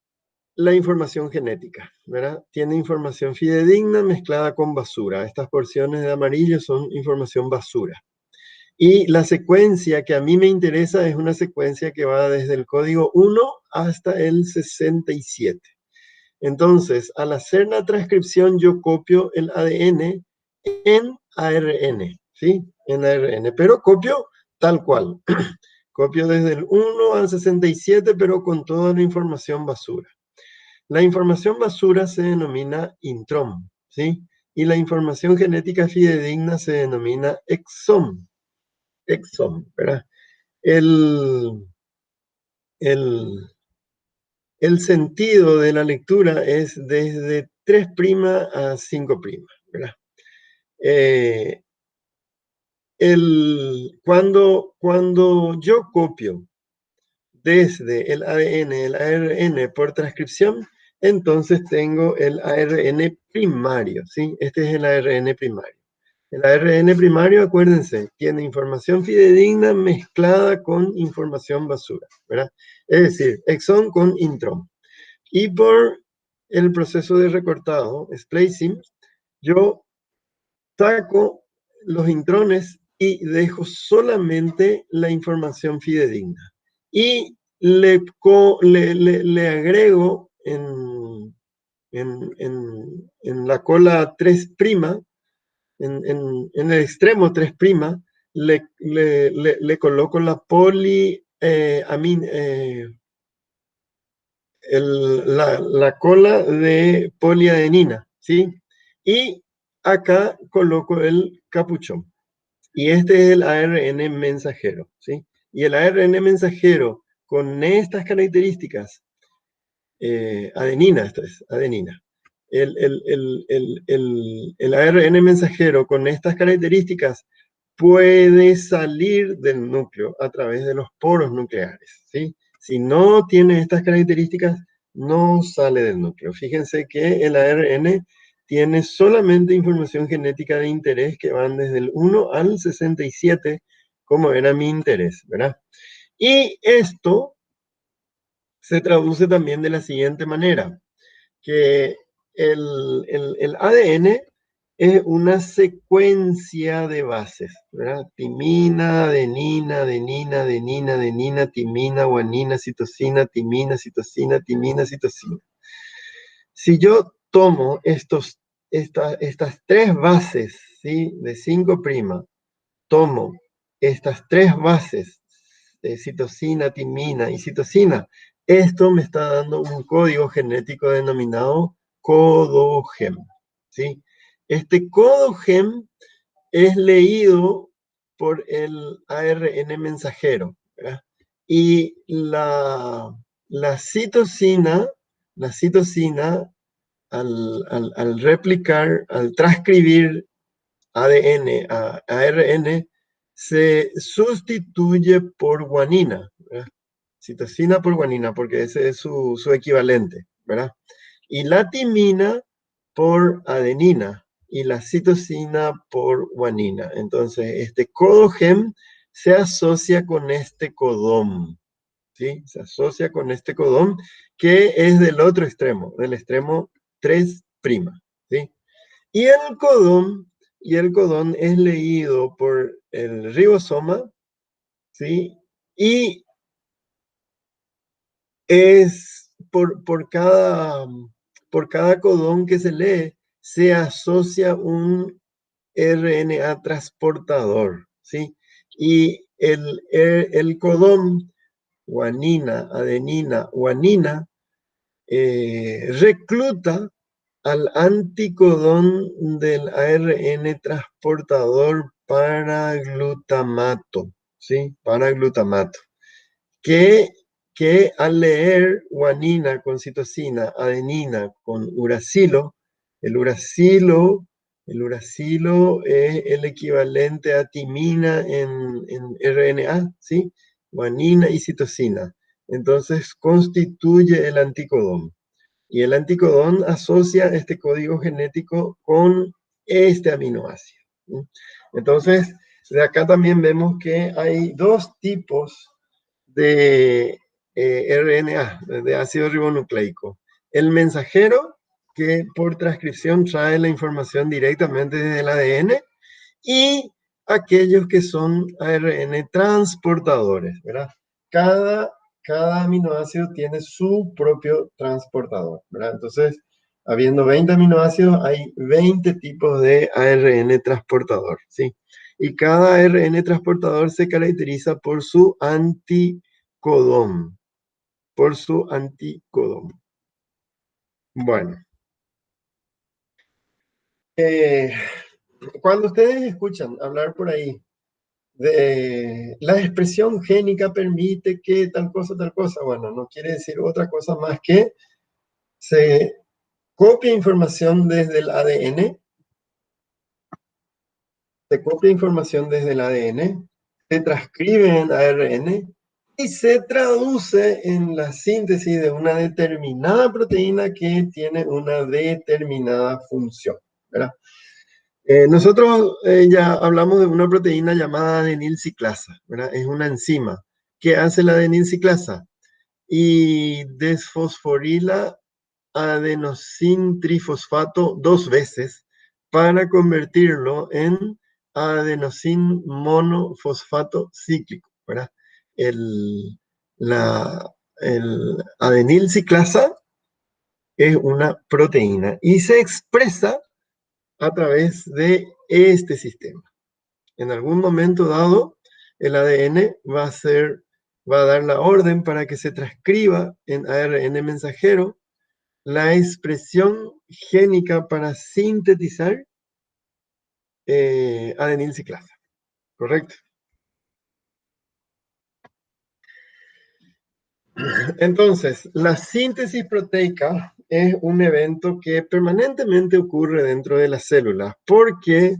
la información genética, ¿verdad? Tiene información fidedigna mezclada con basura. Estas porciones de amarillo son información basura. Y la secuencia que a mí me interesa es una secuencia que va desde el código 1 hasta el 67. Entonces, al hacer la transcripción, yo copio el ADN en ARN, ¿sí? En ARN, pero copio tal cual. Copio desde el 1 al 67, pero con toda la información basura. La información basura se denomina introm, ¿sí? Y la información genética fidedigna se denomina exom. Exom, ¿verdad? El, el, el sentido de la lectura es desde 3' a 5', ¿verdad? Eh, cuando yo copio desde el ADN, el ARN por transcripción, entonces tengo el ARN primario, ¿sí? Este es el ARN primario. El ARN primario, acuérdense, tiene información fidedigna mezclada con información basura, ¿verdad? Es decir, exón con intron. Y por el proceso de recortado, splicing, yo saco los intrones y dejo solamente la información fidedigna. Y le agrego en la cola 3', en el extremo 3', le coloco la la cola de poliadenina, ¿sí? Y acá coloco el capuchón. Y este es el ARN mensajero, ¿sí? Y el ARN mensajero con estas características, adenina, esto es, adenina. El ARN mensajero con estas características puede salir del núcleo a través de los poros nucleares, ¿sí? Si no tiene estas características, no sale del núcleo. Fíjense que el ARN tiene solamente información genética de interés que van desde el 1 al 67, como era mi interés, ¿verdad? Y esto se traduce también de la siguiente manera, que el ADN es una secuencia de bases, ¿verdad? Timina, adenina, adenina, adenina, adenina, timina, guanina, citosina, timina, citosina, timina, citosina. Si yo tomo estas tres bases, ¿sí? De 5', tomo estas tres bases de citosina, timina y citosina, esto me está dando un código genético denominado codogem, ¿sí? Este codogem es leído por el ARN mensajero, ¿verdad? Y la citosina, la citosina al replicar, al transcribir ADN a ARN, se sustituye por guanina, ¿verdad? Citosina por guanina, porque ese es su equivalente, ¿verdad? Y la timina por adenina y la citosina por guanina. Entonces, este codogem se asocia con este codón, ¿sí? Se asocia con este codón que es del otro extremo, del extremo 3', ¿sí? Y el codón es leído por el ribosoma, ¿sí? Y es por cada codón que se lee, se asocia un RNA transportador, ¿sí? Y el codón, guanina, adenina, guanina, recluta al anticodón del ARN transportador para glutamato, ¿sí? Para glutamato, que, que al leer guanina con citosina, adenina con uracilo, el uracilo, el uracilo es el equivalente a timina en RNA, ¿sí? Guanina y citosina. Entonces constituye el anticodón. Y el anticodón asocia este código genético con este aminoácido. Entonces, de acá también vemos que hay dos tipos de RNA, de ácido ribonucleico. El mensajero, que por transcripción trae la información directamente desde el ADN, y aquellos que son ARN transportadores, ¿verdad? Cada, cada aminoácido tiene su propio transportador, ¿verdad? Entonces, habiendo 20 aminoácidos, hay 20 tipos de ARN transportador, ¿sí? Y cada ARN transportador se caracteriza por su anticodón, por su anticodón. Bueno, eh, cuando ustedes escuchan hablar por ahí de la expresión génica permite que tal cosa, bueno, no quiere decir otra cosa más que se copia información desde el ADN, se copia información desde el ADN, se transcribe en ARN y se traduce en la síntesis de una determinada proteína que tiene una determinada función, ¿verdad? Nosotros ya hablamos de una proteína llamada adenilciclasa, ¿verdad? Es una enzima. ¿Qué hace la adenilciclasa? Y desfosforila adenosin-trifosfato 2 veces para convertirlo en adenosin monofosfato cíclico, ¿verdad? El, el adenilciclasa es una proteína y se expresa a través de este sistema. En algún momento dado, el ADN va a dar la orden para que se transcriba en ARN mensajero la expresión génica para sintetizar adenilciclasa, ¿correcto? Entonces, la síntesis proteica es un evento que permanentemente ocurre dentro de las células porque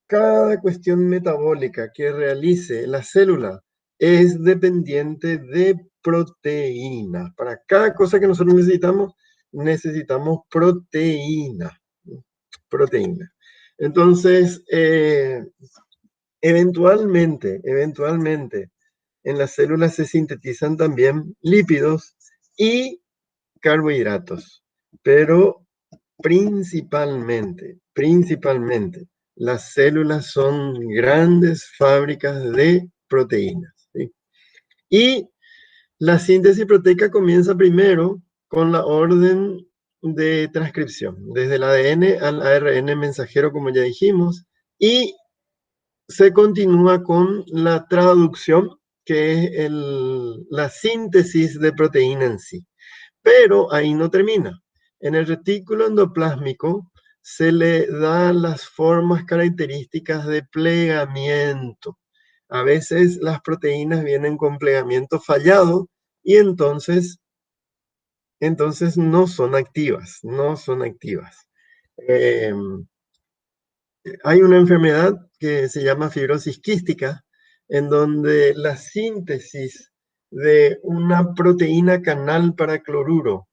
cada cuestión metabólica que realice la célula es dependiente de proteínas. Para cada cosa que nosotros necesitamos, necesitamos proteína. Proteína. Entonces, eventualmente, en las células se sintetizan también lípidos y carbohidratos, pero principalmente, las células son grandes fábricas de proteínas, ¿sí? Y la síntesis proteica comienza primero con la orden de transcripción, desde el ADN al ARN mensajero, como ya dijimos, y se continúa con la traducción, que es la síntesis de proteína en sí. Pero ahí no termina. En el retículo endoplásmico se le da las formas características de plegamiento. A veces las proteínas vienen con plegamiento fallado y entonces no son activas, no son activas. Eh, Hay una enfermedad que se llama fibrosis quística, en donde la síntesis de una proteína canal para cloruro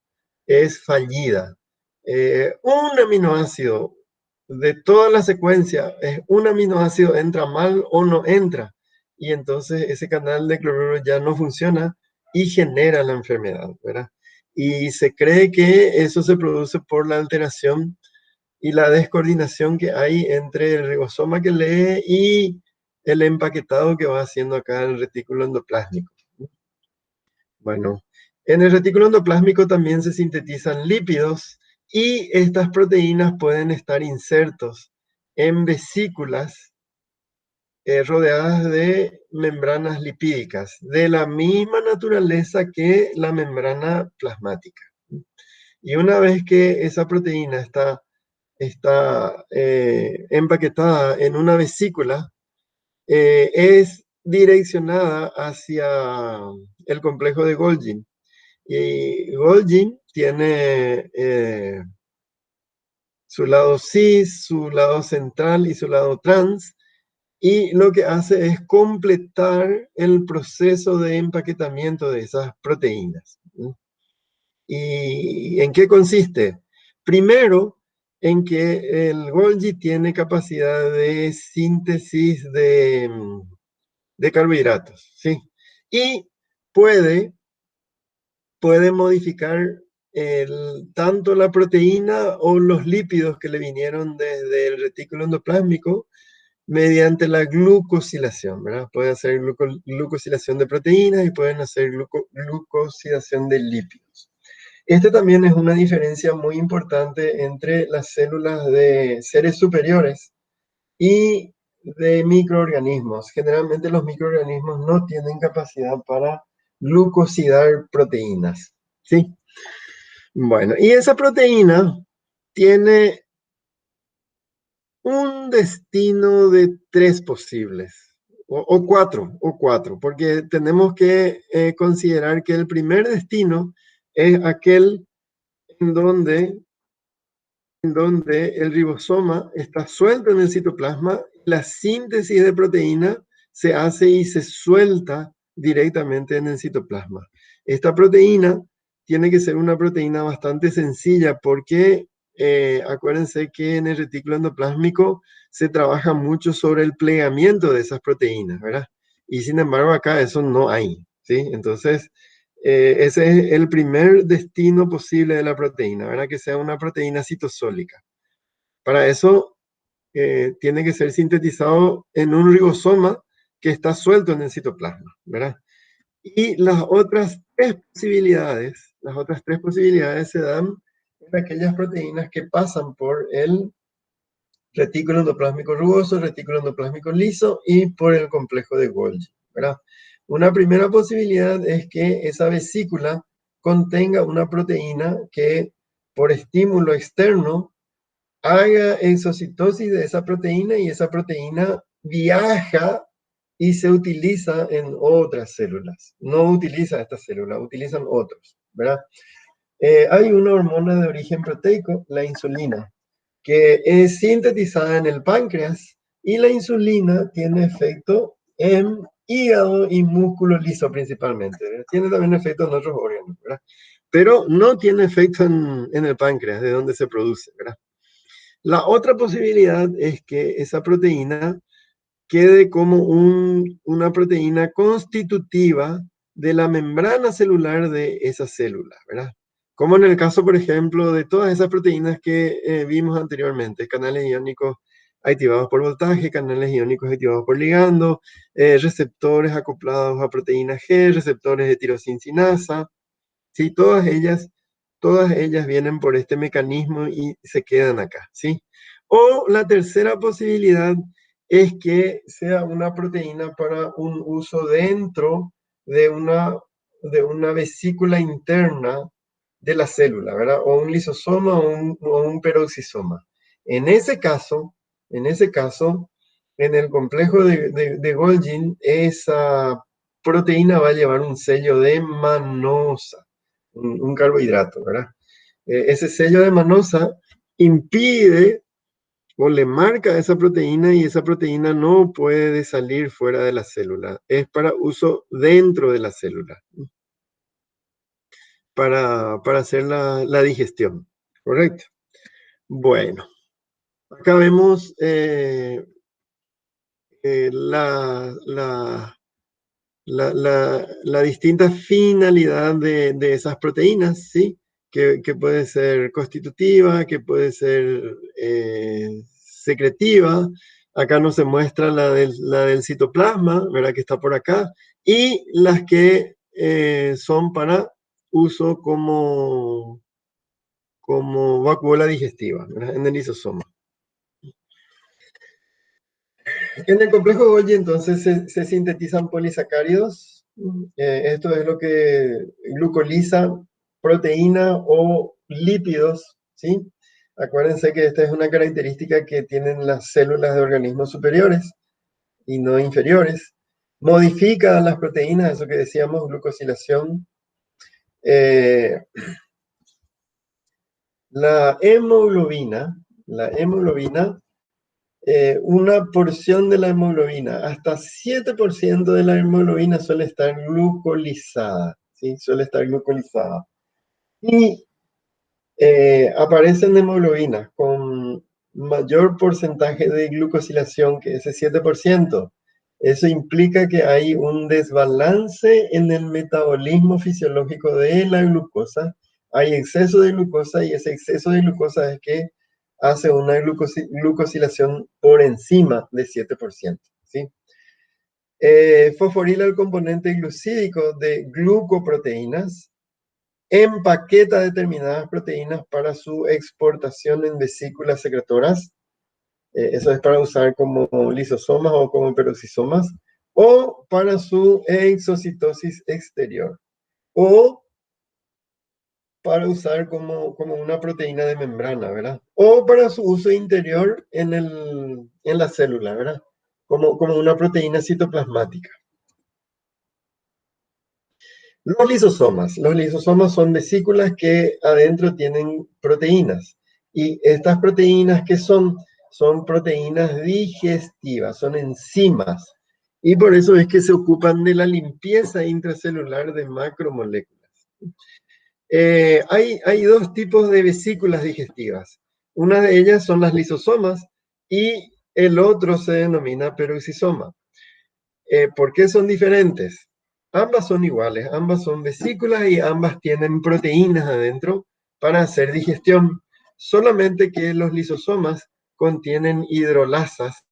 es fallida. Un aminoácido de toda la secuencia, un aminoácido entra mal o no entra, y entonces ese canal de cloruro ya no funciona y genera la enfermedad, ¿verdad? Y se cree que eso se produce por la alteración y la descoordinación que hay entre el ribosoma que lee y el empaquetado que va haciendo acá el retículo endoplásmico. Bueno, en el retículo endoplásmico también se sintetizan lípidos y estas proteínas pueden estar insertos en vesículas rodeadas de membranas lipídicas, de la misma naturaleza que la membrana plasmática. Y una vez que esa proteína está empaquetada en una vesícula, es direccionada hacia el complejo de Golgi. Y Golgi tiene su lado cis, su lado central y su lado trans, y lo que hace es completar el proceso de empaquetamiento de esas proteínas. ¿Y en qué consiste? Primero, en que el Golgi tiene capacidad de síntesis de carbohidratos, ¿sí? Y puede, puede modificar tanto la proteína o los lípidos que le vinieron desde el retículo endoplásmico, mediante la glucosilación, ¿verdad? Pueden hacer glucosilación de proteínas y pueden hacer glucosilación de lípidos. Esta también es una diferencia muy importante entre las células de seres superiores y de microorganismos. Generalmente los microorganismos no tienen capacidad para glucosidar proteínas, ¿sí? Bueno, y esa proteína tiene un destino de tres posibles, o cuatro, porque tenemos que considerar que el primer destino es aquel en donde el ribosoma está suelto en el citoplasma, la síntesis de proteína se hace y se suelta directamente en el citoplasma. Esta proteína tiene que ser una proteína bastante sencilla porque acuérdense que en el retículo endoplásmico se trabaja mucho sobre el plegamiento de esas proteínas, ¿verdad? Y sin embargo acá eso no hay, ¿sí? Entonces, ese es el primer destino posible de la proteína, ¿verdad? Que sea una proteína citosólica. Para eso tiene que ser sintetizado en un ribosoma que está suelto en el citoplasma, ¿verdad? Y las otras tres posibilidades se dan en aquellas proteínas que pasan por el retículo endoplásmico rugoso, retículo endoplásmico liso y por el complejo de Golgi, ¿verdad? Una primera posibilidad es que esa vesícula contenga una proteína que por estímulo externo haga exocitosis de esa proteína y esa proteína viaja y se utiliza en otras células. No utiliza esta célula, utilizan otros, ¿verdad? Hay una hormona de origen proteico, la insulina, que es sintetizada en el páncreas y la insulina tiene efecto en hígado y músculo liso principalmente. ¿Verdad? Tiene también efecto en otros órganos, ¿verdad? Pero no tiene efecto en el páncreas, de donde se produce, ¿verdad? La otra posibilidad es que esa proteína quede como una proteína constitutiva de la membrana celular de esa célula, ¿verdad? Como en el caso, por ejemplo, de todas esas proteínas que vimos anteriormente, canales iónicos activados por voltaje, canales iónicos activados por ligando, receptores acoplados a proteína G, receptores de tirosincinasa, ¿sí? Todas ellas vienen por este mecanismo y se quedan acá, ¿sí? O la tercera posibilidad es que sea una proteína para un uso dentro de una vesícula interna de la célula, ¿verdad? O un lisosoma o un peroxisoma. En ese caso, en ese caso, en el complejo de Golgi, esa proteína va a llevar un sello de manosa, un carbohidrato, ¿verdad? Ese sello de manosa impide o le marca a esa proteína y esa proteína no puede salir fuera de la célula. Es para uso dentro de la célula, para hacer la digestión, ¿correcto? Bueno, acá vemos la distinta finalidad de esas proteínas, ¿sí? Que puede ser constitutiva, que puede ser secretiva. Acá no se muestra la del citoplasma, ¿verdad? Que está por acá. Y las que son para uso como vacuola digestiva, ¿verdad? En el lisosoma. En el complejo Golgi entonces se sintetizan polisacáridos. Esto es lo que glucoliza proteína o lípidos, ¿sí? Acuérdense que esta es una característica que tienen las células de organismos superiores y no inferiores. Modifica las proteínas, eso que decíamos, glucosilación. Eh, la hemoglobina una porción de la hemoglobina, hasta 7% de la hemoglobina suele estar glucolizada, ¿sí? Suele estar glucolizada. Y aparecen hemoglobinas con mayor porcentaje de glucosilación que ese 7%. Eso implica que hay un desbalance en el metabolismo fisiológico de la glucosa. Hay exceso de glucosa y ese exceso de glucosa es que hace una glucosilación por encima de 7%, ¿sí? Fosforila el componente glucídico de glucoproteínas, empaqueta determinadas proteínas para su exportación en vesículas secretoras. Eso es para usar como lisosomas o como peroxisomas, o para su exocitosis exterior, o para usar como una proteína de membrana, ¿verdad? O para su uso interior en la célula, ¿verdad? Como una proteína citoplasmática. Los lisosomas son vesículas que adentro tienen proteínas. Y estas proteínas que son proteínas digestivas, son enzimas. Y por eso es que se ocupan de la limpieza intracelular de macromoléculas. Hay dos tipos de vesículas digestivas. Una de ellas son las lisosomas y el otro se denomina peroxisoma. ¿Por qué son diferentes? Ambas son iguales, ambas son vesículas y ambas tienen proteínas adentro para hacer digestión. Solamente que los lisosomas contienen hidrolasas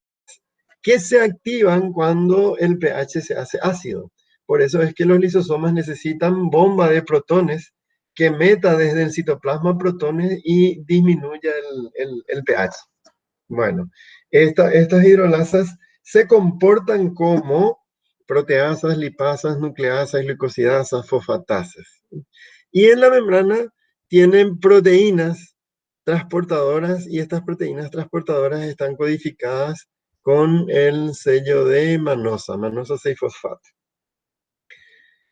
que se activan cuando el pH se hace ácido. Por eso es que los lisosomas necesitan bomba de protones que meta desde el citoplasma protones y disminuya el pH. Bueno, estas hidrolasas se comportan como proteasas, lipasas, nucleasas, glicosidasas, fosfatasas. Y en la membrana tienen proteínas transportadoras y estas proteínas transportadoras están codificadas con el sello de manosa, manosa 6-fosfato.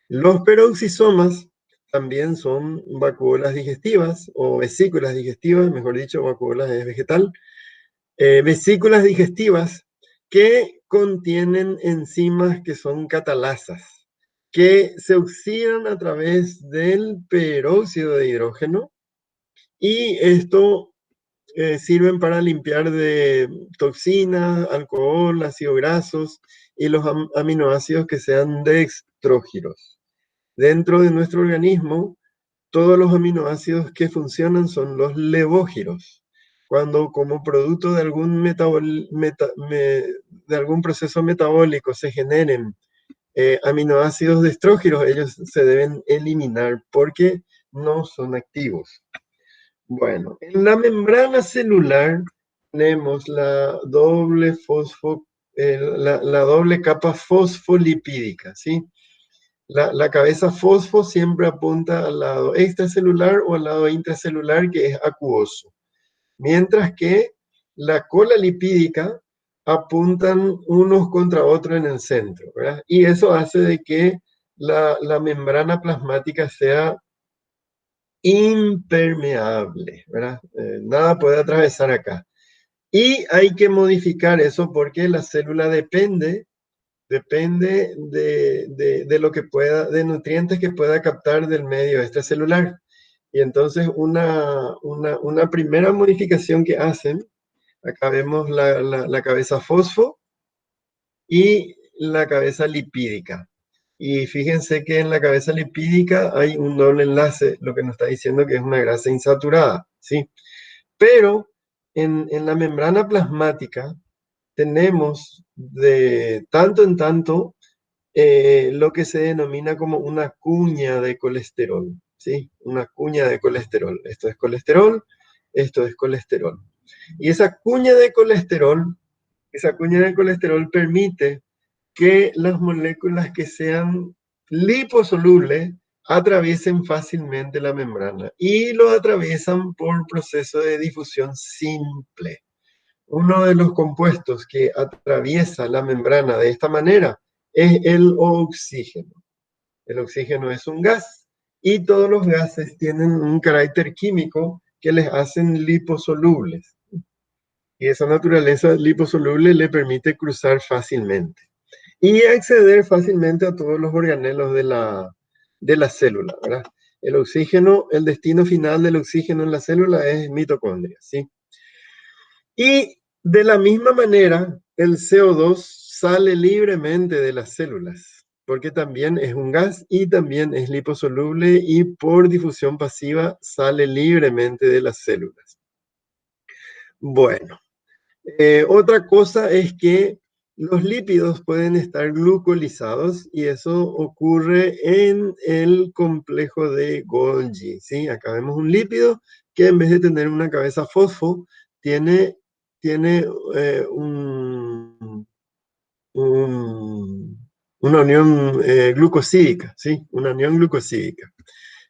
Los peroxisomas también son vacuolas digestivas o vesículas digestivas, mejor dicho, vacuolas es vegetal, vesículas digestivas que contienen enzimas que son catalasas, que se oxidan a través del peróxido de hidrógeno y esto sirven para limpiar de toxinas, alcohol, ácidos grasos y los aminoácidos que sean dextrógiros. Dentro de nuestro organismo, todos los aminoácidos que funcionan son los levógiros. Cuando como producto de de algún proceso metabólico se generen aminoácidos destrógiros, ellos se deben eliminar porque no son activos. Bueno, en la membrana celular tenemos la doble capa fosfolipídica, ¿sí? La cabeza fosfo siempre apunta al lado extracelular o al lado intracelular, que es acuoso, mientras que la cola lipídica apuntan unos contra otros en el centro, ¿verdad? Y eso hace de que la membrana plasmática sea impermeable, ¿verdad? Nada puede atravesar acá. Y hay que modificar eso porque la célula depende de lo que pueda, de nutrientes que pueda captar del medio extracelular. Y entonces una primera modificación que hacen, acá vemos la cabeza fosfo y la cabeza lipídica. Y fíjense que en la cabeza lipídica hay un doble enlace, lo que nos está diciendo que es una grasa insaturada, ¿sí? Pero en la membrana plasmática tenemos de tanto en tanto lo que se denomina como una cuña de colesterol, ¿sí? Una cuña de colesterol. Esto es colesterol, esto es colesterol. Y esa cuña de colesterol permite que las moléculas que sean liposolubles atraviesen fácilmente la membrana y lo atraviesan por proceso de difusión simple. Uno de los compuestos que atraviesa la membrana de esta manera es el oxígeno. El oxígeno es un gas y todos los gases tienen un carácter químico que les hacen liposolubles. Y esa naturaleza liposoluble le permite cruzar fácilmente y acceder fácilmente a todos los organelos de la célula, ¿verdad? El oxígeno, el destino final del oxígeno en la célula es mitocondria, ¿sí? Y de la misma manera, el CO2 sale libremente de las células, porque también es un gas y también es liposoluble y por difusión pasiva sale libremente de las células. Bueno, otra cosa es que los lípidos pueden estar glucolizados y eso ocurre en el complejo de Golgi, ¿sí? Acá vemos un lípido que en vez de tener una cabeza fosfo, tiene una unión glucosídica, ¿sí? Una unión glucosídica.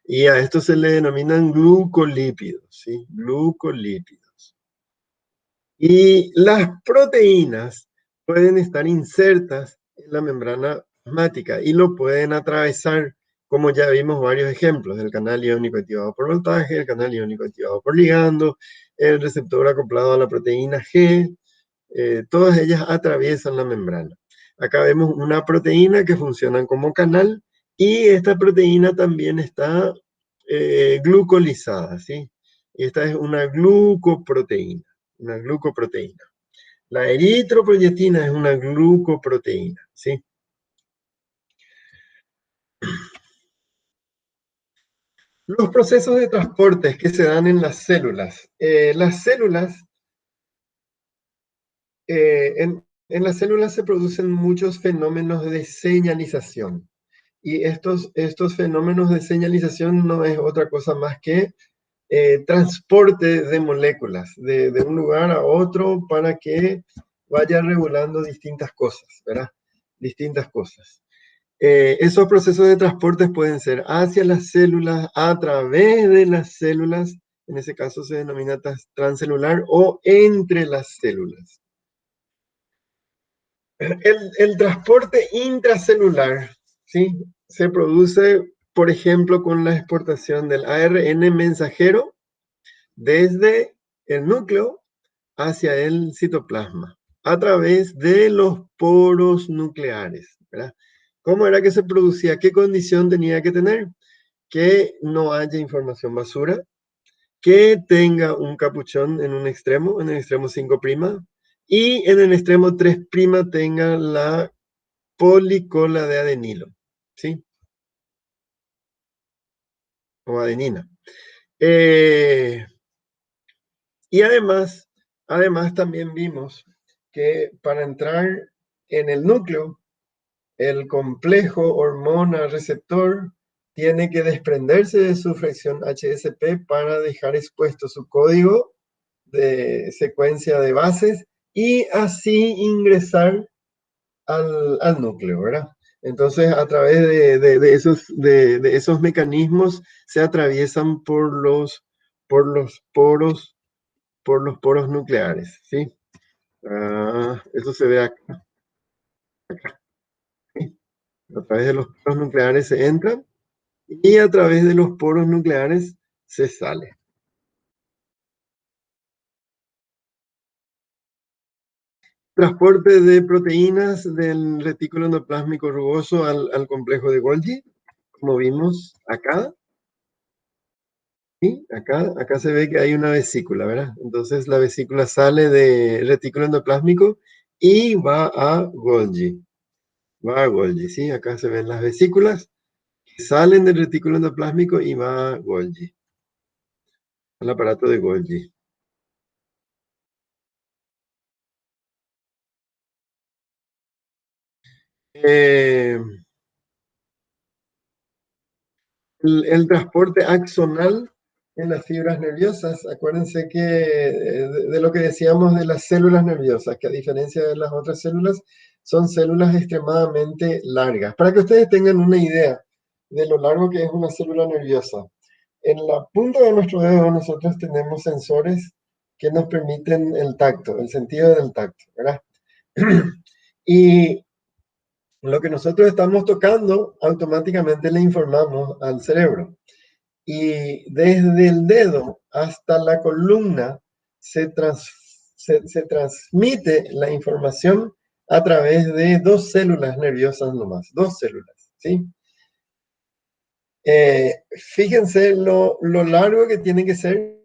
Y a esto se le denominan glucolípidos, ¿sí? Glucolípidos. Y las proteínas pueden estar insertas en la membrana plasmática y lo pueden atravesar, como ya vimos varios ejemplos, el canal iónico activado por voltaje, el canal iónico activado por ligando, el receptor acoplado a la proteína G, todas ellas atraviesan la membrana. Acá vemos una proteína que funciona como canal y esta proteína también está glucolizada, ¿sí? Esta es una glucoproteína. La eritropoyetina es una glucoproteína, ¿sí? Los procesos de transporte que se dan en las células, en las células se producen muchos fenómenos de señalización. Y estos fenómenos de señalización no es otra cosa más que transporte de moléculas de un lugar a otro para que vaya regulando distintas cosas, ¿verdad? Distintas cosas. Esos procesos de transporte pueden ser hacia las células, a través de las células, en ese caso se denomina transcelular, o entre las células. El transporte intracelular, ¿sí? Se produce, por ejemplo, con la exportación del ARN mensajero desde el núcleo hacia el citoplasma, a través de los poros nucleares, ¿verdad? ¿Cómo era que se producía? ¿Qué condición tenía que tener? Que no haya información basura, que tenga un capuchón en el extremo 5', y en el extremo 3' tenga la policola de adenilo, ¿sí? O adenina. Y además también vimos que para entrar en el núcleo, el complejo hormona receptor tiene que desprenderse de su fracción HSP para dejar expuesto su código de secuencia de bases y así ingresar al núcleo, ¿verdad? Entonces, a través de esos mecanismos se atraviesan por los poros, por los poros nucleares, ¿sí? Eso se ve acá, ¿sí? A través de los poros nucleares se entra y a través de los poros nucleares se sale. Transporte de proteínas del retículo endoplásmico rugoso al complejo de Golgi, como vimos acá. ¿Sí? Acá se ve que hay una vesícula, ¿verdad? Entonces la vesícula sale de retículo endoplásmico y va a Golgi. Va a Golgi, ¿sí? Acá se ven las vesículas que salen del retículo endoplásmico y va a Golgi, al aparato de Golgi. Eh, el transporte axonal en las fibras nerviosas, acuérdense que de lo que decíamos de las células nerviosas, que a diferencia de las otras células, son células extremadamente largas. Para que ustedes tengan una idea de lo largo que es una célula nerviosa, en la punta de nuestro dedo nosotros tenemos sensores que nos permiten el tacto, el sentido del tacto, ¿verdad? Y lo que nosotros estamos tocando, automáticamente le informamos al cerebro. Y desde el dedo hasta la columna se transmite la información a través de dos células nerviosas nomás, dos células, ¿sí? Fíjense lo largo que tiene que ser